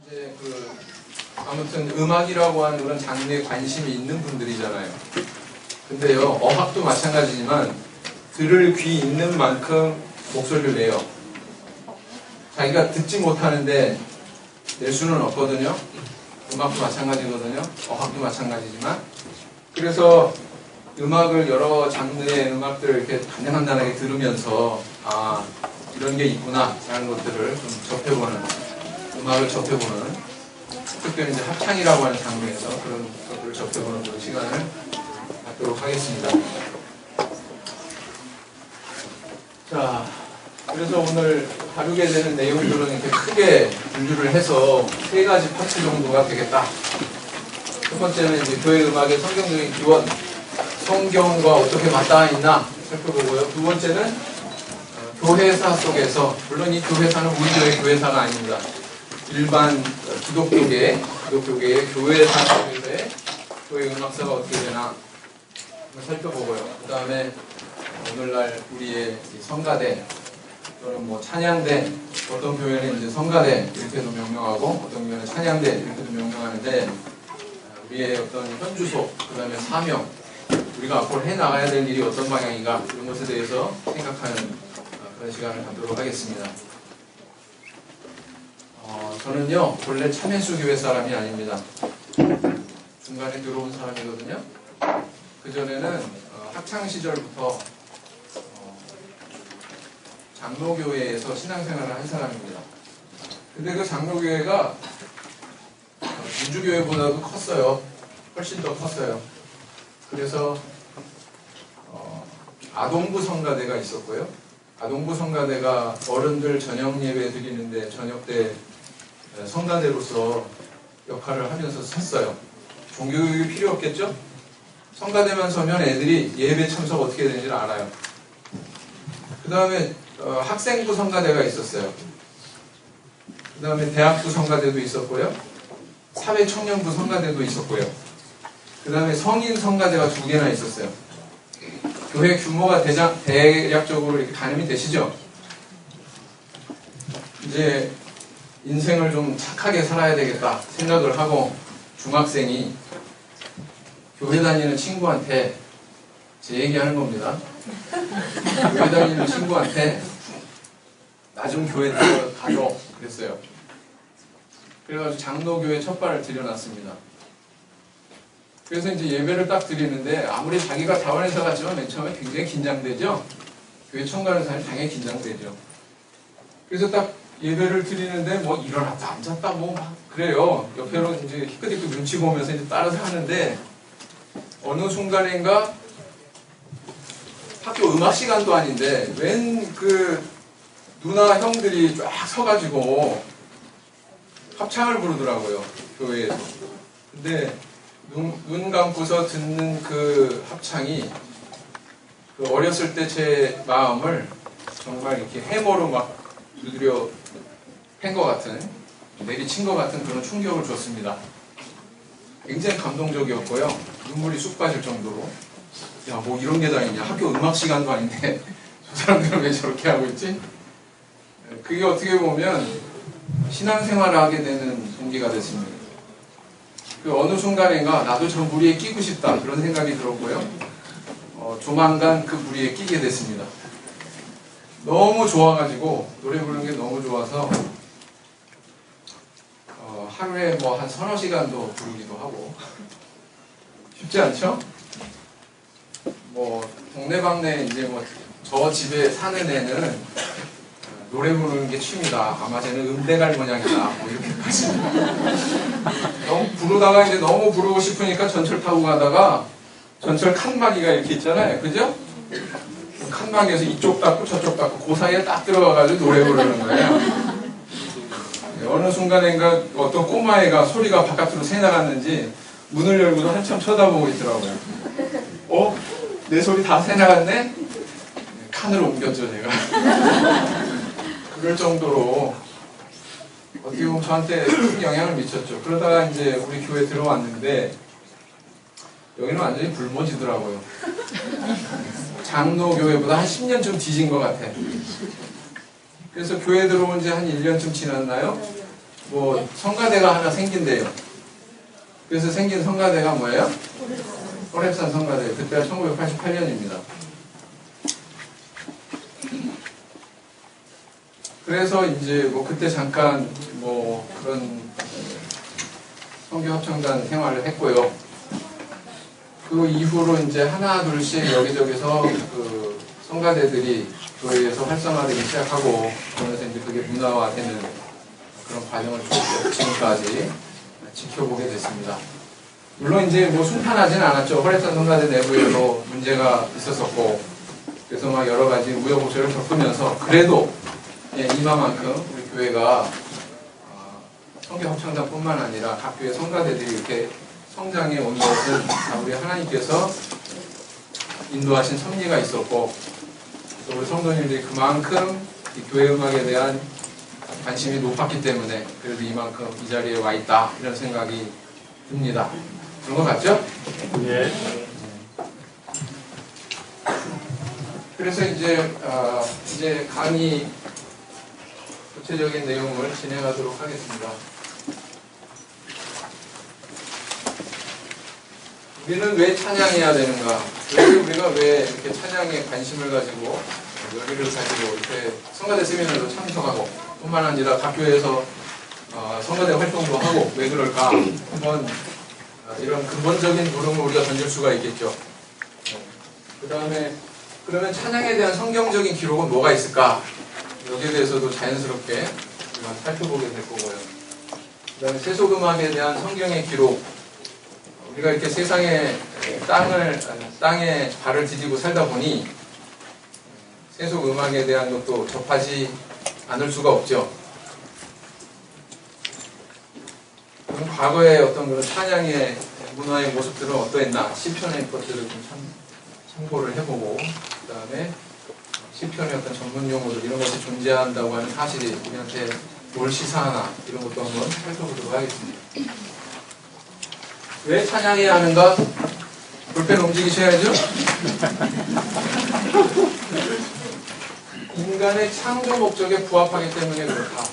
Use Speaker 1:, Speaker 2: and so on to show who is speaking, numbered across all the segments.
Speaker 1: 이제 아무튼 음악이라고 하는 그런 장르에 관심이 있는 분들이잖아요. 근데요, 어학도 마찬가지지만 들을 귀 있는 만큼 목소리를 내요. 자기가 듣지 못하는데 낼 수는 없거든요. 음악도 마찬가지거든요. 어학도 마찬가지지만. 그래서 음악을 여러 장르의 음악들을 이렇게 간단하게 들으면서 아, 이런 게 있구나 라는 것들을 좀 접해보는, 음악을 접해보는, 특별히 이제 합창이라고 하는 장르에서 그런 것들을 접해보는 그런 시간을 갖도록 하겠습니다. 자, 그래서 오늘 다루게 되는 내용들은 이렇게 크게 분류를 해서 세 가지 파트 정도가 되겠다. 첫 번째는 이제 교회 음악의 성경적인 기원, 성경과 어떻게 맞닿아 있나 살펴보고요. 두 번째는 교회사 속에서, 물론 이 교회사는 우리 교회 교회사가 아닙니다. 일반 기독교계의 교회사 속에서의 교회 음악사가 어떻게 되나 살펴보고요. 그 다음에 오늘날 우리의 성가대 또는 뭐 찬양대, 어떤 교회는 이제 성가대 이렇게도 명명하고 어떤 교회는 찬양대 이렇게도 명명하는데 우리의 어떤 현주소, 그 다음에 사명, 우리가 앞으로 해나가야 될 일이 어떤 방향인가 이런 것에 대해서 생각하는 그런 시간을 갖도록 하겠습니다. 저는요 본래 참회수 교회 사람이 아닙니다. 중간에 들어온 사람이거든요. 그전에는 학창시절부터 장로교회에서 신앙생활을 한 사람입니다. 근데 그 장로교회가 민주교회보다도 컸어요. 훨씬 더 컸어요. 그래서 아동부 성가대가 있었고요. 아동부 성가대가 어른들 저녁 예배 드리는데 저녁 때 성가대로서 역할을 하면서 섰어요. 종교교육이 필요 없겠죠? 성가대만 서면 애들이 예배 참석 어떻게 되는지를 알아요. 그 다음에 학생부 성가대가 있었어요. 그 다음에 대학부 성가대도 있었고요. 사회청년부 성가대도 있었고요. 그 다음에 성인 성가대가 2개나 있었어요. 교회 규모가 대략적으로 이렇게 가늠이 되시죠? 이제 인생을 좀 착하게 살아야 되겠다 생각을 하고 중학생이 교회 다니는 친구한테 제 얘기하는 겁니다. 교회 다니는 친구한테 나 좀 교회 가줘 그랬어요. 그래가지고 장로교회 첫 발을 들여놨습니다. 그래서 이제 예배를 딱 드리는데 아무리 자기가 자원해서 갔지만 맨 처음에 굉장히 긴장되죠. 교회 처음 가는 사람이 당연히 긴장되죠. 그래서 딱 예배를 드리는데 뭐 일어났다 앉았다 뭐 막 그래요. 옆에로 이제 희끗희끗 눈치 보면서 이제 따라서 하는데 어느 순간인가 학교 음악 시간도 아닌데 웬 누나 형들이 쫙 서가지고 합창을 부르더라고요. 교회에서. 근데 눈 감고서 듣는 그 합창이 어렸을 때 제 마음을 정말 이렇게 해머로 막 두드려 팬 것 같은, 내리친 것 같은 그런 충격을 줬습니다. 굉장히 감동적이었고요. 눈물이 쑥 빠질 정도로. 야, 뭐 이런 게 다 있냐. 학교 음악 시간도 아닌데 저 사람들은 왜 저렇게 하고 있지? 그게 어떻게 보면 신앙생활을 하게 되는 동기가 됐습니다. 어느 순간인가 나도 저 무리에 끼고 싶다 그런 생각이 들었고요. 조만간 그 무리에 끼게 됐습니다. 너무 좋아가지고 노래 부르는 게 너무 좋아서 하루에 뭐 한 3-4시간도 부르기도 하고 쉽지 않죠? 뭐 동네방네 이제 뭐 저 집에 사는 애는 노래 부르는 게 취미다. 아마 쟤는 음대갈 모양이다. 뭐 이렇게까지. 너무 부르다가 이제 너무 부르고 싶으니까 전철 타고 가다가 전철 칸막이가 이렇게 있잖아요. 그죠? 칸막이에서 이쪽 닫고 저쪽 닫고 그 사이에 딱 들어가가지고 노래 부르는 거예요. 어느 순간인가 어떤 꼬마애가 소리가 바깥으로 새나갔는지 문을 열고도 한참 쳐다보고 있더라고요. 내 소리 다 새나갔네? 칸으로 옮겼죠, 제가. 그럴 정도로 어떻게 보면 저한테 큰 영향을 미쳤죠. 그러다가 이제 우리 교회 들어왔는데 여기는 완전히 굶어지더라고요. 장로교회보다 한 10년쯤 뒤진 것 같아. 그래서 교회 들어온 지 한 1년쯤 지났나요? 뭐 성가대가 하나 생긴대요. 그래서 생긴 성가대가 뭐예요? 호랩산 성가대. 그때가 1988년입니다. 그래서 이제 뭐 그때 잠깐 뭐 그런 성교합창단 생활을 했고요. 그 이후로 이제 하나 둘씩 여기저기서 그 성가대들이 교회에서 활성화되기 시작하고 그러면서 이제 그게 문화화되는 그런 과정을 쭉 지금까지 지켜보게 됐습니다. 물론 이제 뭐 순탄하진 않았죠. 호랩산 성가대 내부에도 문제가 있었었고 그래서 막 여러 가지 우여곡절을 겪으면서 그래도 이마만큼 우리 교회가 성교합창단뿐만 아니라 각 교회 성가대들이 이렇게 성장해 온 것은 우리 하나님께서 인도하신 섭리가 있었고 또 우리 성도님들이 그만큼 이 교회 음악에 대한 관심이 높았기 때문에 그래도 이만큼 이 자리에 와 있다 이런 생각이 듭니다. 그런 거 같죠?
Speaker 2: 예.
Speaker 1: 그래서 이제 강의 구체적인 내용을 진행하도록 하겠습니다. 우리는 왜 찬양해야 되는가? 우리가 왜 이렇게 찬양에 관심을 가지고 열의를 가지고 이렇게 성가대 세미나도 참석하고 뿐만 아니라 각 교회에서 성가대 활동도 하고 왜 그럴까? 한번 이런 근본적인 물음을 우리가 던질 수가 있겠죠. 그 다음에 그러면 찬양에 대한 성경적인 기록은 뭐가 있을까? 여기에 대해서도 자연스럽게 살펴보게 될 거고요. 그 다음에 세속음악에 대한 성경의 기록, 우리가 이렇게 세상에 땅에 발을 디디고 살다 보니 세속음악에 대한 것도 접하지 않을 수가 없죠. 그럼 과거의 어떤 그런 찬양의 문화의 모습들은 어떠했나? 시편의 것들을 좀 참고를 해보고 그 다음에 시편의 어떤 전문 용어들 이런 것이 존재한다고 하는 사실이 우리한테 뭘 시사하나 이런 것도 한번 살펴보도록 하겠습니다. 왜 찬양해야 하는가? 볼펜 움직이셔야죠. 인간의 창조 목적에 부합하기 때문에 그렇다.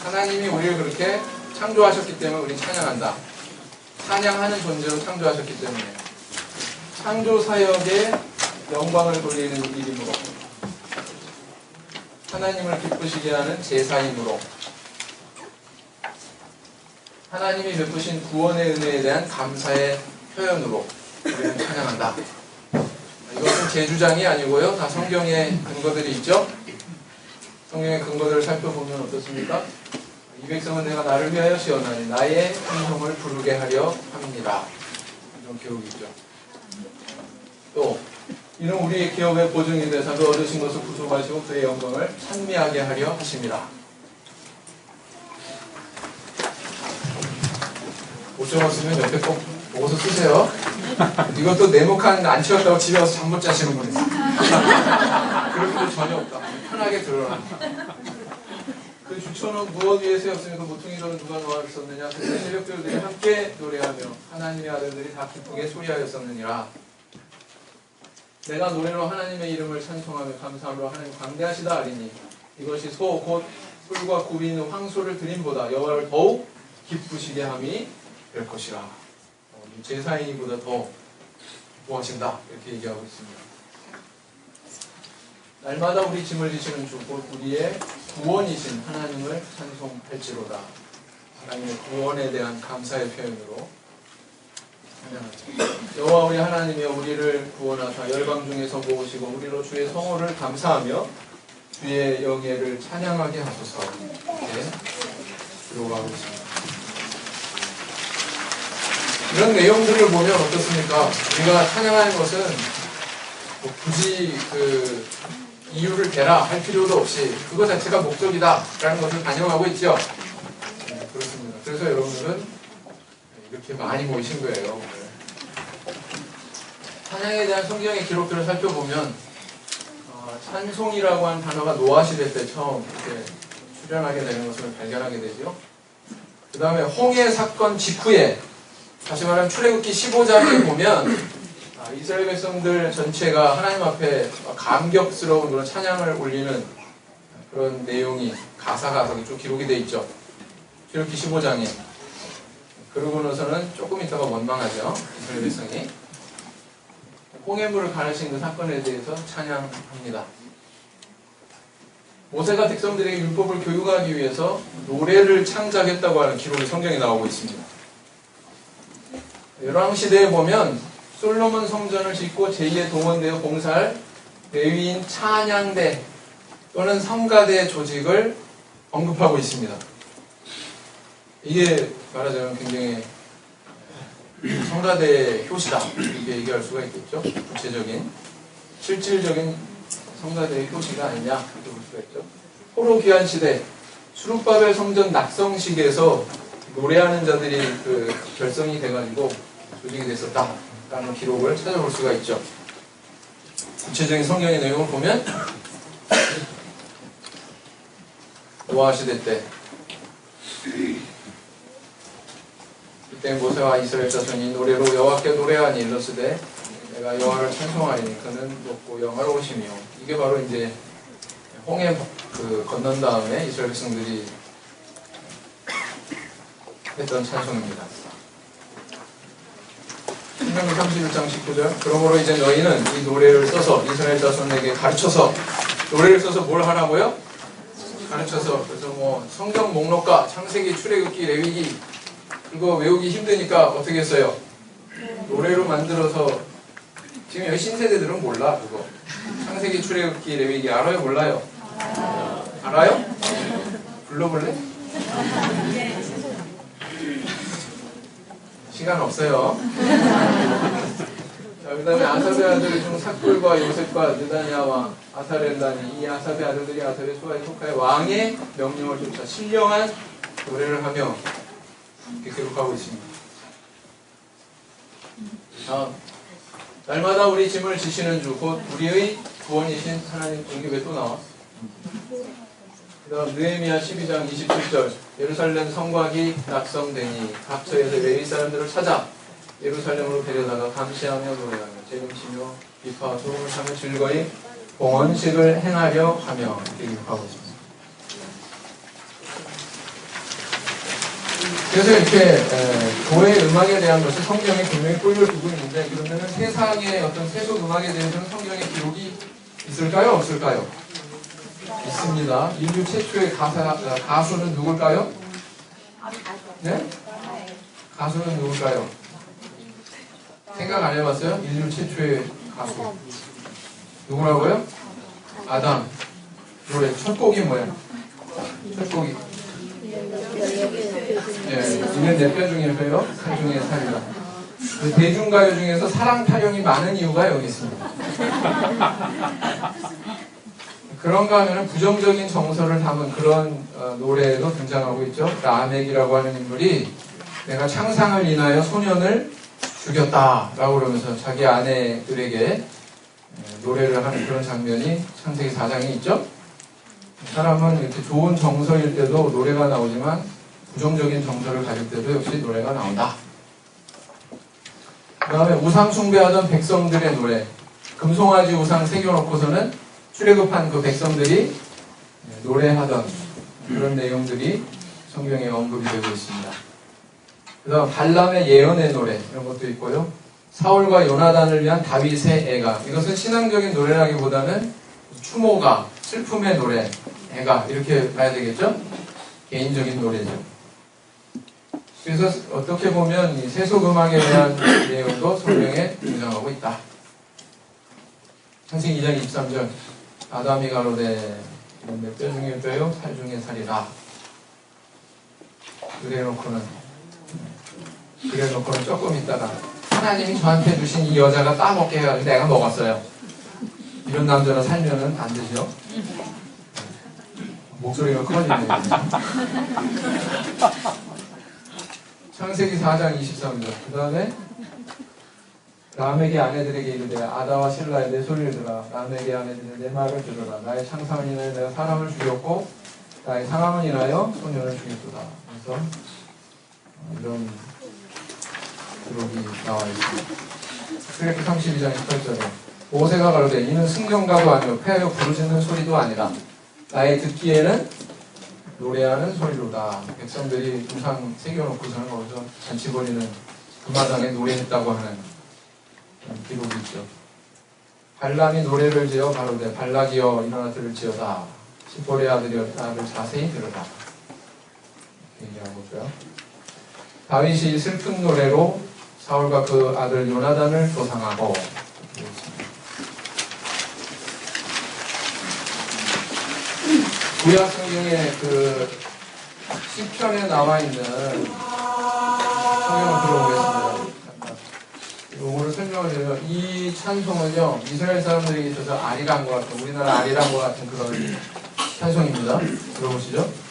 Speaker 1: 하나님이 우리를 그렇게 창조하셨기 때문에 우리는 찬양한다. 찬양하는 존재로 창조하셨기 때문에 창조 사역에 영광을 돌리는 일임으로 하나님을 기쁘시게 하는 제사임으로 하나님이 베푸신 구원의 은혜에 대한 감사의 표현으로 우리는 찬양한다. 이것은 제 주장이 아니고요. 다 성경에 근거들이 있죠. 성경의 근거들을 살펴보면 어떻습니까? 이 백성은 내가 나를 위하여 지었나니 나의 행동을 부르게 하려 함이니라. 이런 기록이 있죠. 또 이는 우리의 기업의 보증이 되사 그 얻으신 것을 구속하시고 그의 영광을 찬미하게 하려 하심이라. 못 적었으면 옆에 꼭 보고서 쓰세요. 이것도 네모칸 안 치웠다고 집에 와서 잠 못 자시는 분이 있어요. 그럴 필요 전혀 없다. 편하게 들어라. 그 주초는 무엇 위에 세웠으며 그 모퉁이돌은 누가 놓았었느냐? 그때 새벽들들이 함께 노래하며 하나님의 아들들이 다 기쁘게 소리하였었느니라. 내가 노래로 하나님의 이름을 찬송하며 감사함으로 하나님 광대하시다 하리니 이것이 소 곧 뿔과 굽이 있는 황소를 드림보다 여호와를 더욱 기쁘시게 함이 될 것이라. 제사인이보다 더 기뻐하신다 이렇게 얘기하고 있습니다. 날마다 우리 짐을 지시는 주 곧 우리의 구원이신 하나님을 찬송할지로다. 하나님의 구원에 대한 감사의 표현으로 여호와 우리 하나님이여 우리를 구원하사 열방 중에서 모으시고 우리로 주의 성호를 감사하며 주의 영예를 찬양하게 하소서. 이렇게 기록하고 있습니다. 이런 내용들을 보면 어떻습니까? 우리가 찬양하는 것은 뭐 굳이 그 이유를 대라 할 필요도 없이 그것 자체가 목적이다 라는 것을 반영하고 있죠. 그렇습니다. 그래서 여러분들은 이렇게 많이 모이신 거예요. 찬양에 대한 성경의 기록들을 살펴보면 찬송이라고 하는 단어가 노아시대 때 처음 이렇게 출현하게 되는 것을 발견하게 되죠. 그 다음에 홍해 사건 직후에 다시 말하면 출애굽기 15장에 보면 이스라엘 백성들 전체가 하나님 앞에 감격스러운 그런 찬양을 올리는 그런 내용이 가사가 쭉 기록이 되어 있죠. 기록기 15장에. 그러고 나서는 조금 있다가 원망하죠. 이스라엘 백성이. 홍해물을 가르친 그 사건에 대해서 찬양합니다. 모세가 백성들에게 율법을 교육하기 위해서 노래를 창작했다고 하는 기록이 성경에 나오고 있습니다. 열왕시대에 보면 솔로몬 성전을 짓고 제2의 동원되어 봉사할 레위인 찬양대 또는 성가대 조직을 언급하고 있습니다. 이게 말하자면 굉장히 성가대의 효시다 이렇게 얘기할 수가 있겠죠. 구체적인 실질적인 성가대의 효시가 아니냐 이렇게 볼 수가 있죠. 포로 귀환 시대 수룹바벨 성전 낙성식에서 노래하는 자들이 그 결성이 돼가지고 조직이 됐었다라는 기록을 찾아볼 수가 있죠. 구체적인 성경의 내용을 보면 노아 시대 때 그때 모세와 이스라엘 자손이 노래로 여호와께 노래하니 일렀으되 내가 여호와를 찬송하리니 그는 높고 영화로우시며 이게 바로 이제 홍해 건넌 다음에 이스라엘 백성들이 했던 찬송입니다. 신명기 31장 19절 그러므로 이제 너희는 이 노래를 써서 이스라엘 자손에게 가르쳐서 노래를 써서 뭘 하라고요? 가르쳐서 그래서 뭐 성경 목록과 창세기, 출애굽기, 레위기 그거 외우기 힘드니까 어떻게 했어요? 노래로 만들어서 지금 여기 신세대들은 몰라 그거 창세기, 출애굽기, 레위기 알아요? 몰라요? 알아요? 불러볼래? 시간 없어요. 자, 그 다음에 아삽의 아들 중 삭돌과 요셉과 느다냐와 아사렐단이 이 아삽의 아들들이 아삽의 수하에 속하여 왕의 명령을 쫓아 신령한 노래를 하며 이렇게 기록하고 있습니다. 다음 날마다 우리 짐을 지시는 주 곧 우리의 구원이신 하나님 이게 왜 또 나와? 그 다음 느헤미야 12장 27절 예루살렘 성곽이 낙성되니 각 처에서 레위 사람들을 찾아 예루살렘으로 데려다가 감시하며 노래하며 재림치며 비파와 소음을 타며 즐거이 봉헌식을 행하려 하며 이렇게 기록하고 있습니다. 그래서 이렇게 교회 음악에 대한 것을 성경에 분명히 뿌리를 두고 있는데 그러면 세상의 어떤 세속 음악에 대해서는 성경에 기록이 있을까요? 없을까요? 있습니다. 인류 최초의 가수는 누굴까요? 네? 가수는 누굴까요? 생각 안 해봤어요? 인류 최초의 가수 누구라고요? 아담. 노래 첫 곡이 뭐예요? 첫 곡이 이는 내 뼈 중에서요 살 중에 살이다. 그 대중가요 중에서 사랑 타령이 많은 이유가 여기 있습니다. 그런가 하면 부정적인 정서를 담은 그런 노래도 등장하고 있죠. 라멕이라고 하는 인물이 내가 창상을 인하여 소년을 죽였다라고 그러면서 자기 아내들에게 노래를 하는 그런 장면이 창세기 4장에 있죠. 사람은 이렇게 좋은 정서일 때도 노래가 나오지만 부정적인 정서를 가질 때도 역시 노래가 나온다. 그 다음에 우상 숭배하던 백성들의 노래 금송아지 우상 새겨놓고서는 출애굽한 그 백성들이 노래하던 그런 내용들이 성경에 언급이 되고 있습니다. 그 다음 발람의 예언의 노래 이런 것도 있고요. 사울과 요나단을 위한 다윗의 애가 이것은 신앙적인 노래라기보다는 추모가 슬픔의 노래 애가 이렇게 봐야 되겠죠? 개인적인 노래죠. 그래서 어떻게 보면 이 세속음악에 대한 내용도 성경에 등장하고 있다. 창세기 2장 23절 아담이 가로되 내 뼈 중에 뼈요 살 중에 살이라. 그래놓고는 조금 있다가 하나님이 저한테 주신 이 여자가 따먹게 해가지고 내가 먹었어요. 이런 남자로 살면은 안 되죠. 목소리가 커지네요. 창세기 4장 23절 그 다음에 라멕의 아내들에게 이르되 아다와 실라에 내 소리를 들으라. 라멕의 아내들이 내 말을 들으라. 나의 창상을 인하여 내가 사람을 죽였고 나의 상함을 인하여 소년을 죽였도다. 그래서 이런 기록이 나와 있습니다. 출애굽기 32장 18절에 모세가 가로되 이는 승경가도 아니요 패하여 부르짖는 소리도 아니라 나의 듣기에는 노래하는 소리로다. 백성들이 우상 새겨놓고서는 거기서 잔치 벌이는 금마당에 노래했다고 하는 기록이 있죠. 발람이 노래를 지어 가로되 발락이여 일어나 들을지어다. 십볼의 아들이여 나를 자세히 들으라. 이렇게 얘기하고 있고요. 다윗이 슬픈 노래로 사울과 그 아들 요나단을 조상하고 구약 성경에 그 시편에 나와 있는 성경을 들어보겠습니다. 오늘 설명을 드리면 이 찬송은요 이스라엘 사람들에게 있어서 아리랑과 같은 우리나라 아리랑과 같은 그런 찬송입니다. 들어보시죠.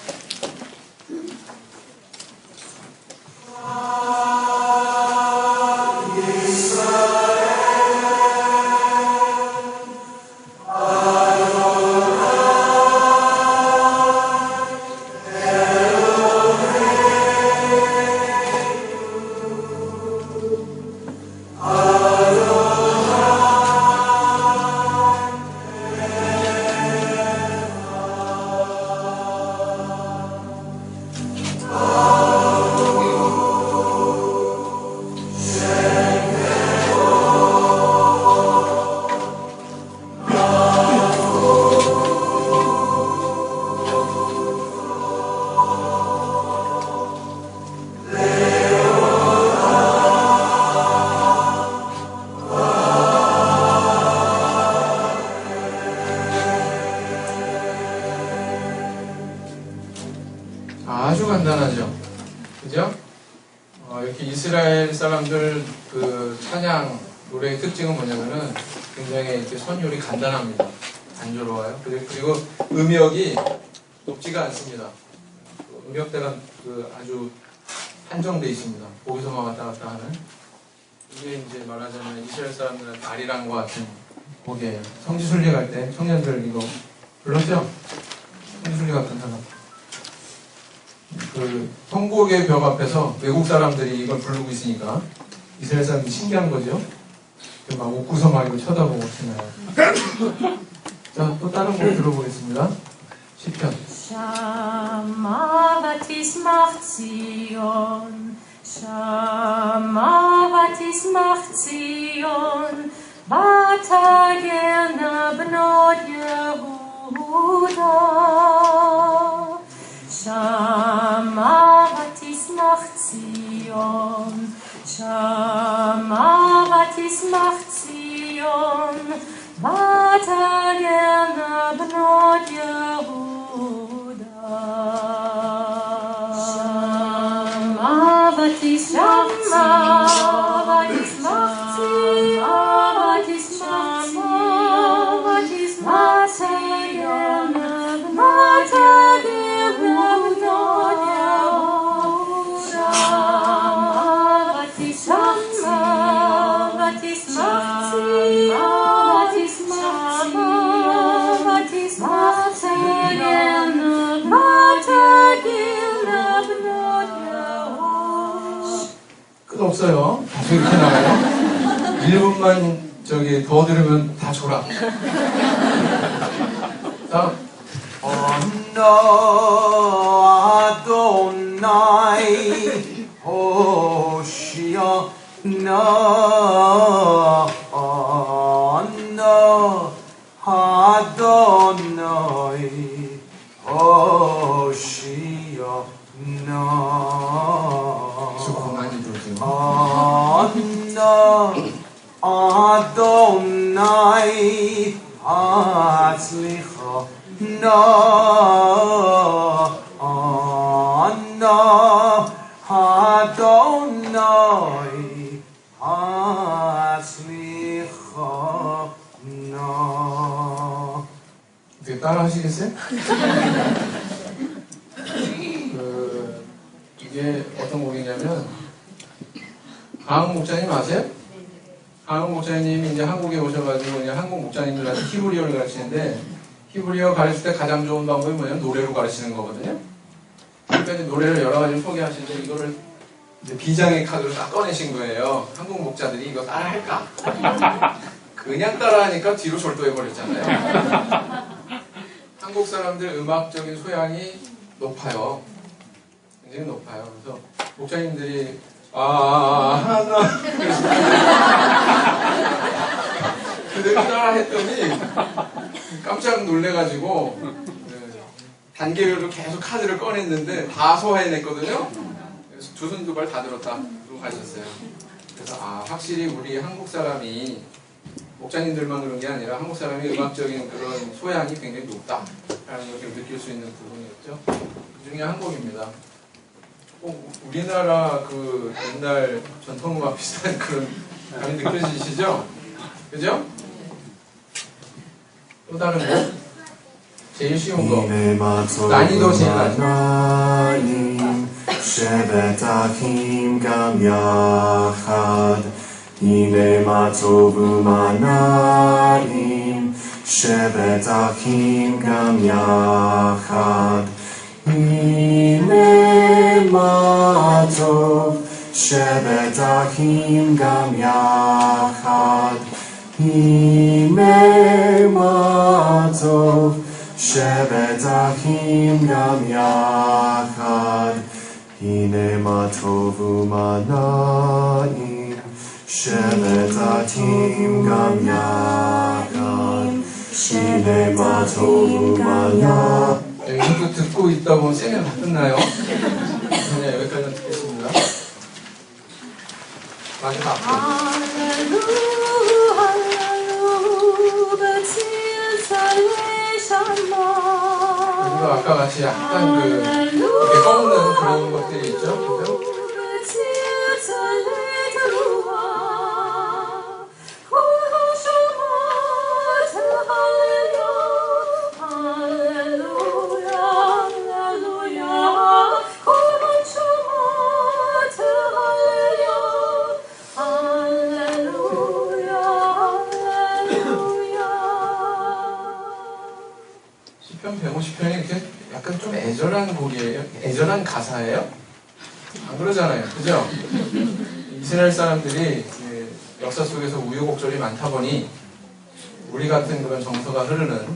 Speaker 1: 아주 간단하죠. 그죠? 이렇게 이스라엘 사람들 그 찬양 노래의 특징은 뭐냐면은 굉장히 이렇게 선율이 간단합니다. 단조로워요. 그리고 음역이 높지가 않습니다. 음역대가 그 아주 한정되어 있습니다. 거기서만 왔다 갔다 하는. 이게 이제 말하자면 이스라엘 사람들은 아리랑과 같은 곡이에요. 성지순례 갈 때 청년들 이거 불렀죠? 성지순례 같은 사람. 그 통곡의 벽 앞에서 외국 사람들이 이걸 부르고 있으니까 이스라엘 사람들이 신기한 거죠. 막 웃고서 막 이거 쳐다보고 있잖아요. 자, 또 다른 곡 들어보겠습니다. 시편.
Speaker 2: שמע ותשמח ציון, שמע ותשמח ציון, ותגרנה בנות יהודה. שמע ותשמח ציון, שמע ותשמח ציון, ותגרנה בנות יהודה. שמע ותשמח ציון, ותשמח ציון, ותגרנה בנות
Speaker 1: 끝 없어요. 계속 이렇게 나와요. 1분만 저기 더 들으면 다 졸아. 다음.
Speaker 3: Adonai Hoshiyana Adonai Hoshiyana Adonai Atzlicha Na Adonai Atzlicha Na.
Speaker 1: 어떻게 따라 하시겠어요? 이게 어떤 곡이냐면 강흥 목사님 아세요? 강흥 목사님이 이제 한국에 오셔가지고 이제 한국 목사님들한테 히브리어를 가르치는데 히브리어 가르칠 때 가장 좋은 방법이 뭐냐면 노래로 가르치는 거거든요. 그러니까 이제 노래를 여러 가지 소개하시는데 이거를 이제 비장의 카드로 딱 꺼내신 거예요. 한국 목자들이 이거 따라 할까? 그냥 따라하니까 뒤로 졸도해버렸잖아요. 한국 사람들 음악적인 소양이 높아요. 굉장히 높아요. 그래서 목사님들이 하나 그대로 따라 했더니 깜짝 놀래가지고 단계별로 계속 카드를 꺼냈는데 다 소화해냈거든요. 그래서 두 손 두 발 다 들었다 그러고 가셨어요. 그래서 확실히 우리 한국 사람이 목사님들만 그런 게 아니라 한국 사람이 음악적인 그런 소양이 굉장히 높다라는 걸 느낄 수 있는 부분이었죠. 그 중에 한 곡입니다. 꼭 우리나라 그 옛날 전통음악 비슷한 그런 감이 느껴지시죠? 그죠? 또 다른 곡? 제일 쉬운 거. 난이도 제일 낮은
Speaker 3: שבת אחים גם יחד, הנה מה טוב ומה נעים, שבת אחים גם יחד, הנה מה טוב, שבת אחים גם יחד, הנה מה טוב, שבת אחים גם יחד, הנה מה טוב ומה נעים, שבת אחים גם יחד, הנה מה טוב ומה נעים.
Speaker 1: 여기서 듣고 있다 보면 세미나 다 끝나요. 그냥 여기까지만 듣겠습니다. 마지막 앞으로. 그리고 아까 같이 약간 이렇게 꺾는 그런 것들이 있죠. 그죠? 시편 150편이 이렇게 약간 좀 애절한 곡이에요. 애절한 가사예요. 안 그러잖아요. 그죠? 이스라엘 사람들이 역사 속에서 우여곡절이 많다 보니 우리 같은 그런 정서가 흐르는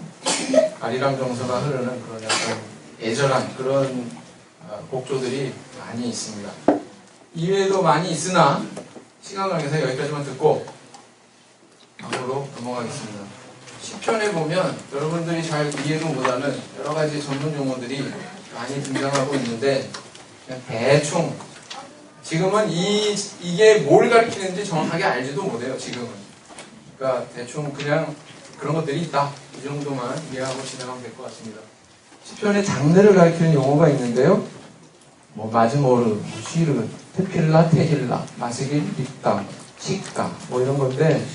Speaker 1: 아리랑 정서가 흐르는 그런 약간 애절한 그런 곡조들이 많이 있습니다. 이외에도 많이 있으나 시간 관계상 여기까지만 듣고 다음으로 넘어가겠습니다. 시편에 보면 여러분들이 잘 이해도 못하는 여러 가지 전문 용어들이 많이 등장하고 있는데 그냥 대충 지금은 이게 뭘 가리키는지 정확하게 알지도 못해요. 지금은. 그러니까 대충 그냥 그런 것들이 있다. 이 정도만 이해하고 지나가면 될 것 같습니다. 시편의 장르를 가리키는 용어가 있는데요. 뭐 마즈모르, 쉬르, 테필라, 테힐라, 마스길, 립다, 시가 뭐 이런 건데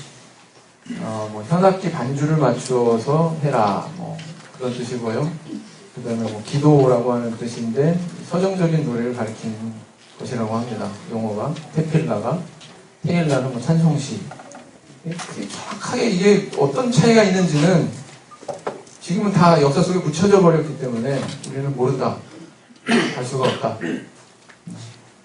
Speaker 1: 뭐 현악기 반주를 맞추어서 해라 뭐 그런 뜻이고요. 그 다음에 뭐 기도라고 하는 뜻인데 서정적인 노래를 가리키는 것이라고 합니다. 용어가 테필라가 테일라는 뭐 찬송시. 정확하게 이게 어떤 차이가 있는지는 지금은 다 역사 속에 묻혀져 버렸기 때문에 우리는 모른다. 알 수가 없다.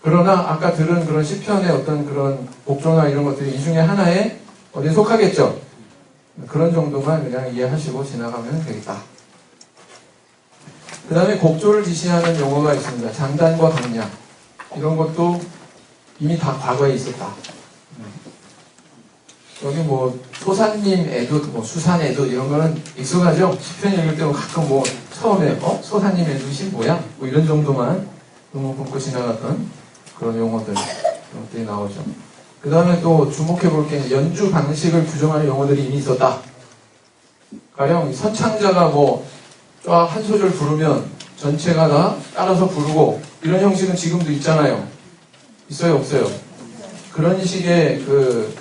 Speaker 1: 그러나 아까 들은 그런 시편의 어떤 그런 곡조나 이런 것들이 이 중에 하나에 어디에 속하겠죠. 그런 정도만 그냥 이해하시고 지나가면 되겠다. 그 다음에 곡조를 지시하는 용어가 있습니다. 장단과 강약. 이런 것도 이미 다 과거에 있었다. 여기 뭐 소사님 애도, 뭐 수산 애도 이런 거는 익숙하죠? 시편 읽을 때 가끔 뭐 처음에 소사님 애도시 뭐야? 뭐 이런 정도만 너무 굶고 지나갔던 그런 용어들, 이런 것들이 나오죠. 그 다음에 또 주목해 볼 게 연주 방식을 규정하는 용어들이 이미 있었다. 가령 선창자가 뭐 쫙 한 소절 부르면 전체가 다 따라서 부르고 이런 형식은 지금도 있잖아요. 있어요, 없어요? 그런 식의 그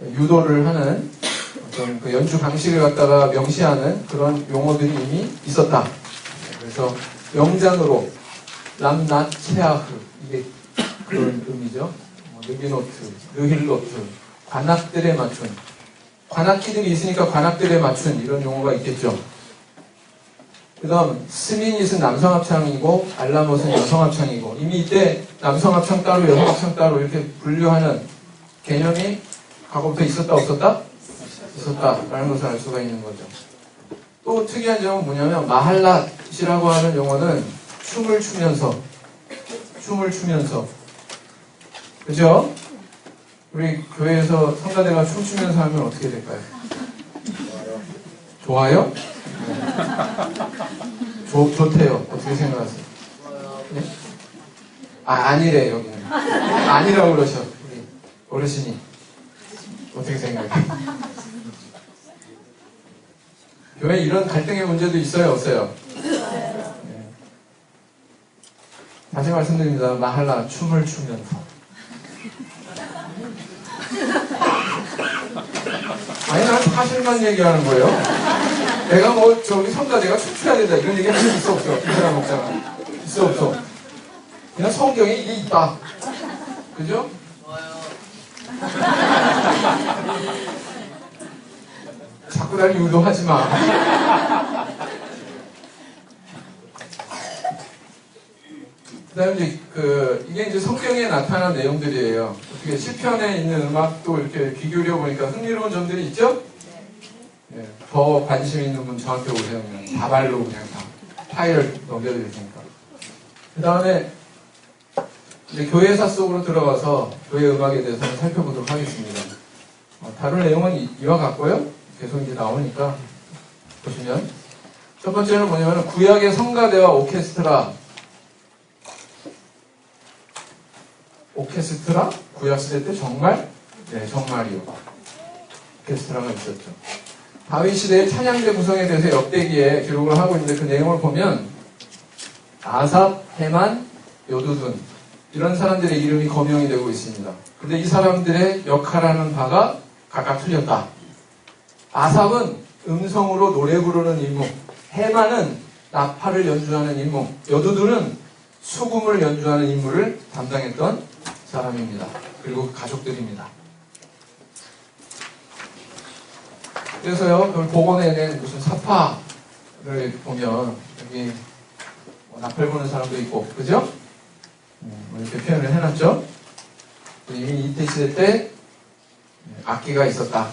Speaker 1: 유도를 하는 어떤 그 연주 방식을 갖다가 명시하는 그런 용어들이 이미 있었다. 그래서 명장으로 람나체아흐 이게 그런 의미죠. 느비노트, 느힐노트, 관악들에 맞춘 관악기들이 있으니까 관악들에 맞춘 이런 용어가 있겠죠. 그 다음 스미닛은 남성합창이고 알라못은 여성합창이고 이미 이때 남성합창 따로 여성합창 따로 이렇게 분류하는 개념이 과거부터 있었다 없었다? 있었다라는 것을 알 수가 있는 거죠. 또 특이한 점은 뭐냐면 마할랏이라고 하는 용어는 춤을 추면서 그죠? 우리 교회에서 성가대가 춤추면서 하면 어떻게 될까요? 좋아요? 좋대요. 어떻게 생각하세요? 네? 아니래 여기는. 아니라고 그러셔. 우리 어르신이. 어떻게 생각해? 교회 이런 갈등의 문제도 있어요, 없어요? 네. 다시 말씀드립니다. 마할라 춤을 추면서. 아니 난 사실만 얘기하는 거예요. 내가 뭐 저기 성가대가 춤춰야 된다 이런 얘기는 있어 없어? 이사람 없잖아. 있어 없어? 그냥 성경에 이게 있다. 그죠? 자꾸 날 유도하지 마. 그 다음에 이제 이게 이제 성경에 나타난 내용들이에요. 어떻게 시편에 있는 음악도 이렇게 귀 기울여 보니까 흥미로운 점들이 있죠? 네, 더 관심 있는 분 저한테 오세요. 그냥 다발로 그냥 다 파일을 넘겨드릴 테니까. 그 다음에 이제 교회사 속으로 들어가서 교회 음악에 대해서 살펴보도록 하겠습니다. 다룰 내용은 이와 같고요. 계속 이제 나오니까 보시면 첫 번째는 뭐냐면 구약의 성가대와 오케스트라. 구약 시대 때 정말? 네, 정말이요. 오케스트라가 있었죠. 다윗 시대의 찬양대 구성에 대해서 역대기에 기록을 하고 있는데 그 내용을 보면 아삽, 헤만, 요두둔 이런 사람들의 이름이 거명이 되고 있습니다. 근데 이 사람들의 역할하는 바가 각각 틀렸다. 아삽은 음성으로 노래 부르는 임무, 헤만은 나팔을 연주하는 임무, 요두둔은 수금을 연주하는 임무를 담당했던 사람입니다. 그리고 가족들입니다. 그래서요, 그걸 복원해낸 무슨 사파를 보면 여기 나팔 부는 사람도 있고, 그죠? 이렇게 표현을 해놨죠. 이미 이때 시대 때 악기가 있었다.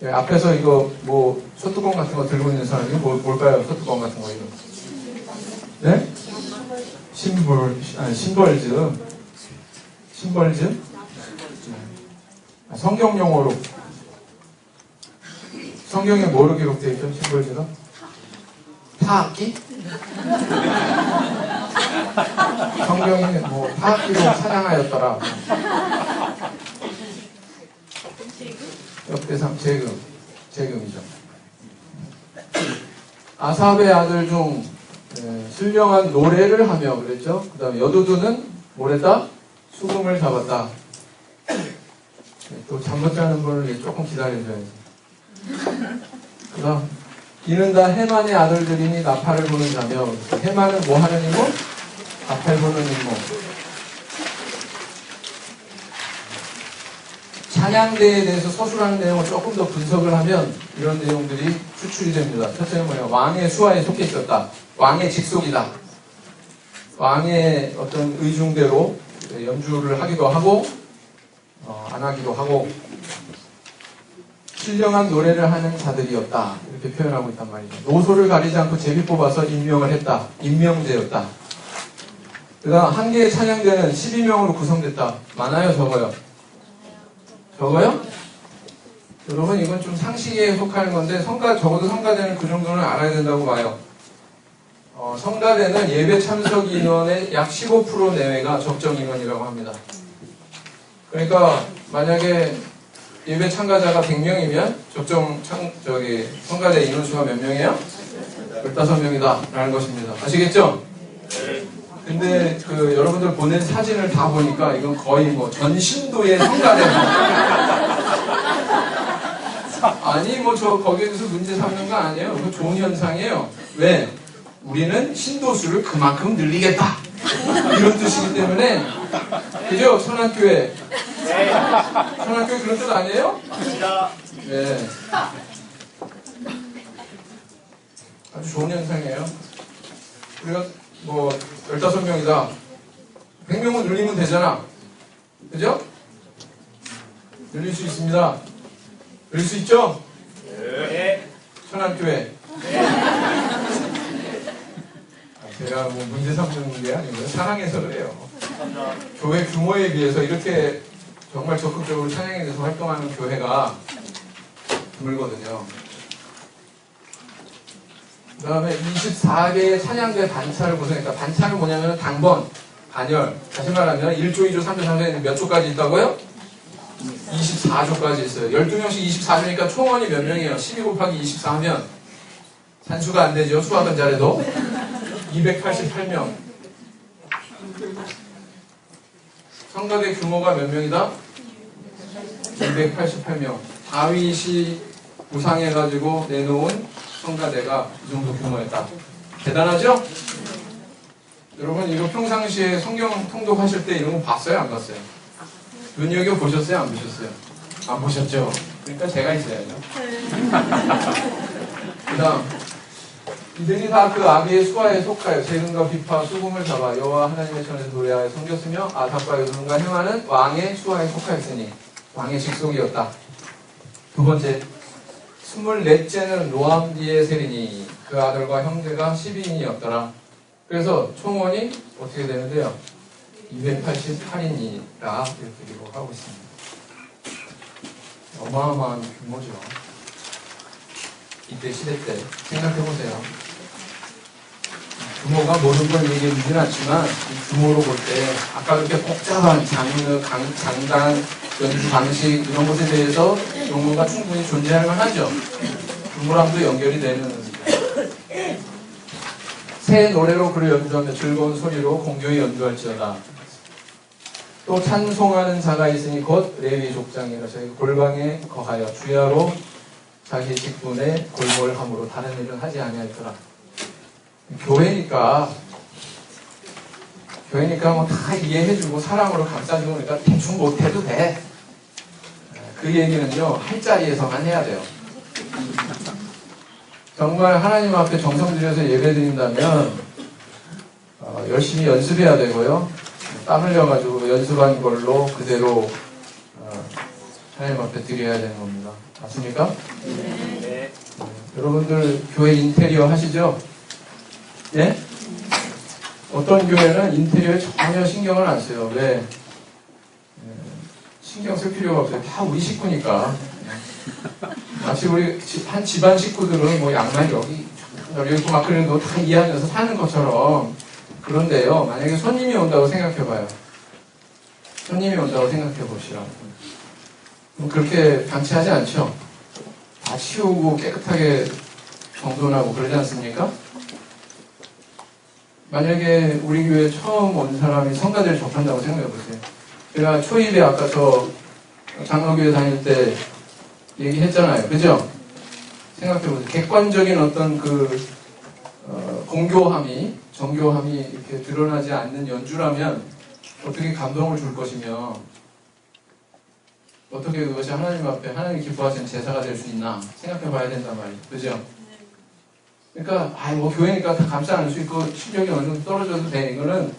Speaker 1: 앞에서 이거 뭐 소뚜껑 같은 거 들고 있는 사람이 뭘까요? 소뚜껑 같은 거 이거. 네? 심벌즈? 성경 용어로. 성경에 뭐로 기록되어 있죠? 심벌즈가? 타악기? 성경이 뭐 타악기로 찬양하였더라. 역대상 재금이죠. 아삽의 아들 중 신령한 노래를 하며 그랬죠. 그 다음에 여두두는 뭐랬다? 수금을 잡았다. 또 잠 못 자는 분을 조금 기다려줘야지. 그 다음 이는 다 헤만의 아들들이니 나팔을 부는 자며 헤만은 뭐 하는 임무? 나팔 부는 임무. 찬양대에 대해서 서술하는 내용을 조금 더 분석을 하면 이런 내용들이 추출이 됩니다. 첫째는 뭐예요? 왕의 수하에 속해 있었다. 왕의 직속이다. 왕의 어떤 의중대로 연주를 하기도 하고 안 하기도 하고 신령한 노래를 하는 자들이었다. 이렇게 표현하고 있단 말이죠. 노소를 가리지 않고 제비 뽑아서 임명을 했다. 임명제였다. 그 다음 한 개의 찬양대는 12명으로 구성됐다. 많아요? 적어요? 적어요? 여러분 이건 좀 상식에 속하는 건데 적어도 성가대는 그 정도는 알아야 된다고 봐요. 성가대는 예배 참석 인원의 약 15% 내외가 적정 인원이라고 합니다. 그러니까 만약에 예배 참가자가 100명이면 성가대 인원수가 몇 명이에요? 15명이다 라는 것입니다. 아시겠죠? 근데 여러분들 보낸 사진을 다 보니까 이건 거의 뭐 전신도의 성가대. 아니 거기에서 문제 삼는 거 아니에요. 그거 좋은 현상이에요. 왜? 우리는 신도수를 그만큼 늘리겠다. 이런 뜻이기 때문에. 그죠? 천안교회. 천안교회 그런 뜻 아니에요? 네. 아주 좋은 현상이에요. 우리가 15명이다. 100명은 늘리면 되잖아. 그죠? 늘릴 수 있습니다. 늘릴 수 있죠? 네. 천안교회. 제가 뭐 문제 삼는 게 아니고요. 사랑해서 그래요. 교회 규모에 비해서 이렇게 정말 적극적으로 찬양에 대해서 활동하는 교회가 드물거든요. 그 다음에 24개의 찬양대 반차를 구성했다. 반차는 뭐냐면 당번, 반열. 다시 말하면 1조, 2조, 3조, 4조에 몇 조까지 있다고요? 24조까지 있어요. 12명씩 24조니까 총원이 몇 명이에요? 12 곱하기 24 하면 산수가 안 되죠. 수학은 잘해도. 288명. 성가대 규모가 몇 명이다? 288명. 다윗이 구상해가지고 내놓은 성가대가 이 정도 규모였다. 대단하죠? 여러분 이거 평상시에 성경 통독하실 때 이런 거 봤어요? 안 봤어요? 눈여겨보셨어요? 안 보셨어요? 안 보셨죠? 그러니까 제가 있어야죠. 그 다음 이들이 다 그 아비의 수하에 속하여 재능과 비파 수금을 잡아 여호와 하나님의 전에서 노래하여 섬겼으며 아삽과 여드름과 행하는 왕의 수하에 속하였으니 왕의 직속이었다. 두 번째 24째는 로암디에셀이니 그 아들과 형제가 12인이었더라. 그래서 총원이 어떻게 되는데요? 288인이라 이렇게 기록하고 있습니다. 어마어마한 규모죠. 이때 시대 때 생각해보세요. 규모가 모든 걸 얘기해주진 않지만 이 규모로 볼 때 아까 그렇게 복잡한 장르, 장단, 연주 방식 이런 것에 대해서 용어가 충분히 존재할 만하죠. 규모랑도 연결이 되는 새 노래로 그를 연주하며 즐거운 소리로 공교히 연주할지어다. 또 찬송하는 자가 있으니 곧 레위 족장이라 저희 골방에 거하여 주야로 자기 직분에 골몰함으로 다른 일은 하지 아니하였더라. 교회니까 뭐 다 이해해주고 사랑으로 감싸주고 그러니까 대충 못해도 돼. 그 얘기는요 할 자리에서만 해야 돼요. 정말 하나님 앞에 정성 들여서 예배 드린다면 열심히 연습해야 되고요. 땀 흘려가지고 연습한 걸로 그대로 하나님 앞에 드려야 되는 겁니다. 맞습니까? 네. 여러분들 교회 인테리어 하시죠? 예? 어떤 교회는 인테리어에 전혀 신경을 안 써요. 왜? 신경 쓸 필요가 없어요. 다 우리 식구니까. 마치 우리 한 집안 식구들은 뭐 양말 여기 있고 막 그런 거 다 이해하면서 사는 것처럼. 그런데요, 만약에 손님이 온다고 생각해봐요. 손님이 온다고 생각해보시라. 그럼 그렇게 방치하지 않죠? 다 치우고 깨끗하게 정돈하고 그러지 않습니까? 만약에 우리 교회 처음 온 사람이 성가대를 접한다고 생각해보세요. 제가 초입에 아까 저 장로교회 다닐 때 얘기했잖아요. 그죠? 생각해보세요. 객관적인 어떤 공교함이, 정교함이 이렇게 드러나지 않는 연주라면 어떻게 감동을 줄 것이며 어떻게 그것이 하나님 앞에 하나님이 기뻐하시는 제사가 될 수 있나 생각해봐야 된단 말이에요. 그죠? 그러니까 뭐 교회니까 다 감싸 안을 수 있고 실력이 어느 정도 떨어져도 돼. 이거는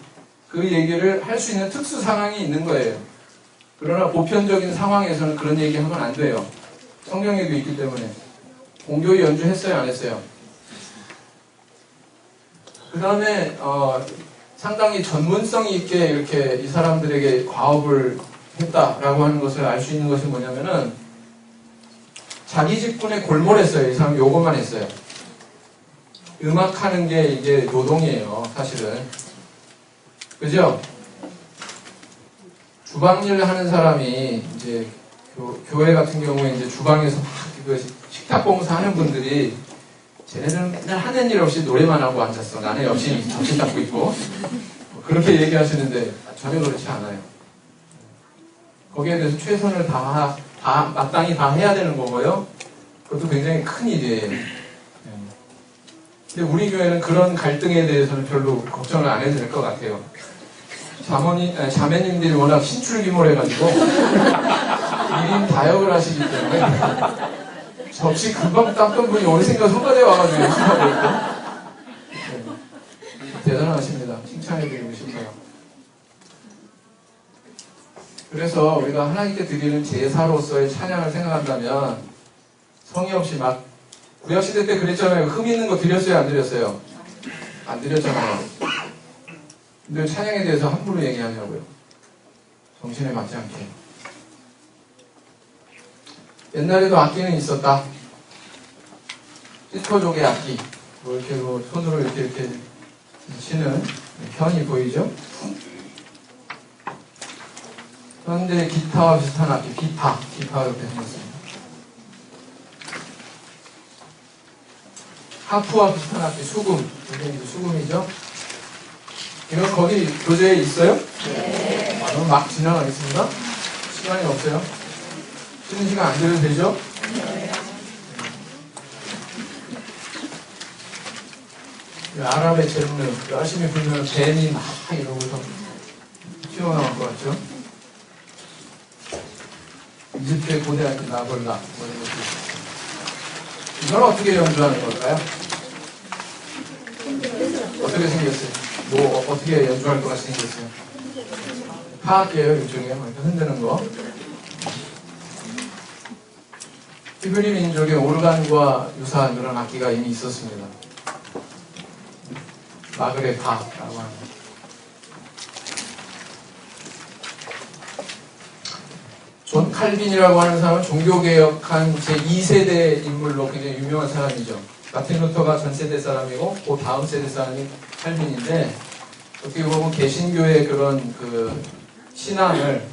Speaker 1: 그 얘기를 할 수 있는 특수 상황이 있는 거예요. 그러나 보편적인 상황에서는 그런 얘기하면 안 돼요. 성경에도 있기 때문에. 공교히 연주했어요? 안 했어요? 그 다음에 상당히 전문성이 있게 이렇게 이 사람들에게 과업을 했다라고 하는 것을 알 수 있는 것이 뭐냐면은 자기 직분에 골몰했어요. 이 사람 요거만 했어요. 음악하는 게 이게 노동이에요. 사실은. 그죠? 주방일 하는 사람이 이제 교회 같은 경우에 이제 주방에서 막 식탁 봉사하는 분들이 쟤네들은 맨날 하는 일 없이 노래만 하고 앉았어. 나는 역시 정신 잡고 있고. 그렇게 얘기하시는데 전혀 그렇지 않아요. 거기에 대해서 최선을 마땅히 다 해야 되는 거고요. 그것도 굉장히 큰 일이에요. 근데 우리 교회는 그런 갈등에 대해서는 별로 걱정을 안 해도 될 것 같아요. 자매님들이 워낙 신출귀몰 해가지고 1인 다역을 하시기 때문에 접시 금방 닦던 분이 어느샌가 성가대에 와가지고 연습하고 있고 대단하십니다. 칭찬해드리고 싶어요. 그래서 우리가 하나님께 드리는 제사로서의 찬양을 생각한다면 성의 없이 막 구약시대 때 그랬잖아요. 흠 있는 거 드렸어요? 안 드렸어요? 안 드렸잖아요. 근데 찬양에 대해서 함부로 얘기하냐고요. 정신에 맞지 않게. 옛날에도 악기는 있었다. 시터족의 악기. 뭐 이렇게 뭐 손으로 이렇게 치는 편이 보이죠? 그런데 기타와 비슷한 악기, 비파 이렇게 생겼습니다. 하프와 비슷한 악기, 수금. 이게 이제 수금이죠? 이거 거기 교재에 있어요? 네. 그럼 막 지나가겠습니다. 시간이 없어요. 쉬는 시간 안 들어도 되죠? 네. 아랍의 젤르, 열심히 불면 벤이 막 이러고서 튀어나올 것 같죠? 이집트의 고대한 나볼라, 뭐 이런 것도 있어요. 이걸 어떻게 연주하는 걸까요? 어떻게 생겼어요? 뭐 어떻게 연주할 것 같이 생겼어요? 파악이에요, 일종의 이렇게 흔드는 거. 히브리 민족의 오르간과 유사한 그런 악기가 이미 있었습니다. 마그레파라고 하는. 존 칼빈이라고 하는 사람은 종교개혁한 제2세대 인물로 굉장히 유명한 사람이죠. 마틴 루터가 전 세대 사람이고 그 다음 세대 사람이 칼빈인데, 어떻게 보면 개신교의 그런 그 신앙을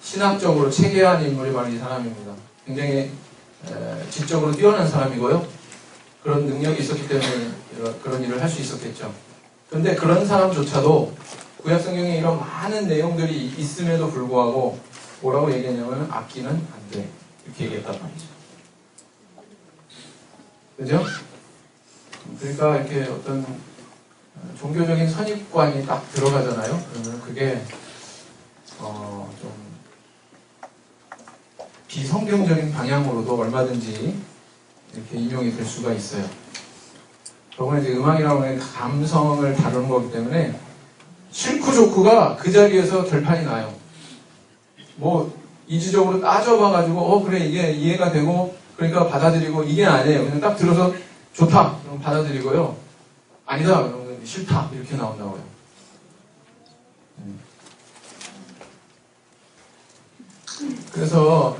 Speaker 1: 신학적으로 체계한 인물이 바로 이 사람입니다. 굉장히 지적으로 뛰어난 사람이고요. 그런 능력이 있었기 때문에 그런 일을 할 수 있었겠죠. 그런데 그런 사람조차도 구약 성경에 이런 많은 내용들이 있음에도 불구하고 뭐라고 얘기했냐면 악기는 안 돼. 이렇게 얘기했단 말이죠. 그죠? 그러니까 이렇게 어떤 종교적인 선입관이 딱 들어가잖아요. 그러면 그게 좀 비성경적인 방향으로도 얼마든지 이렇게 인용이 될 수가 있어요. 저번에 이제 음악이라고 하는 감성을 다루는 거기 때문에 싫고 좋고가 그 자리에서 결판이 나요. 뭐 이지적으로 따져봐가지고 그래 이게 이해가 되고 그러니까 받아들이고 이게 아니에요. 그냥 딱 들어서 좋다 그럼 받아들이고요. 아니다 그러면 싫다 이렇게 나온다고요. 그래서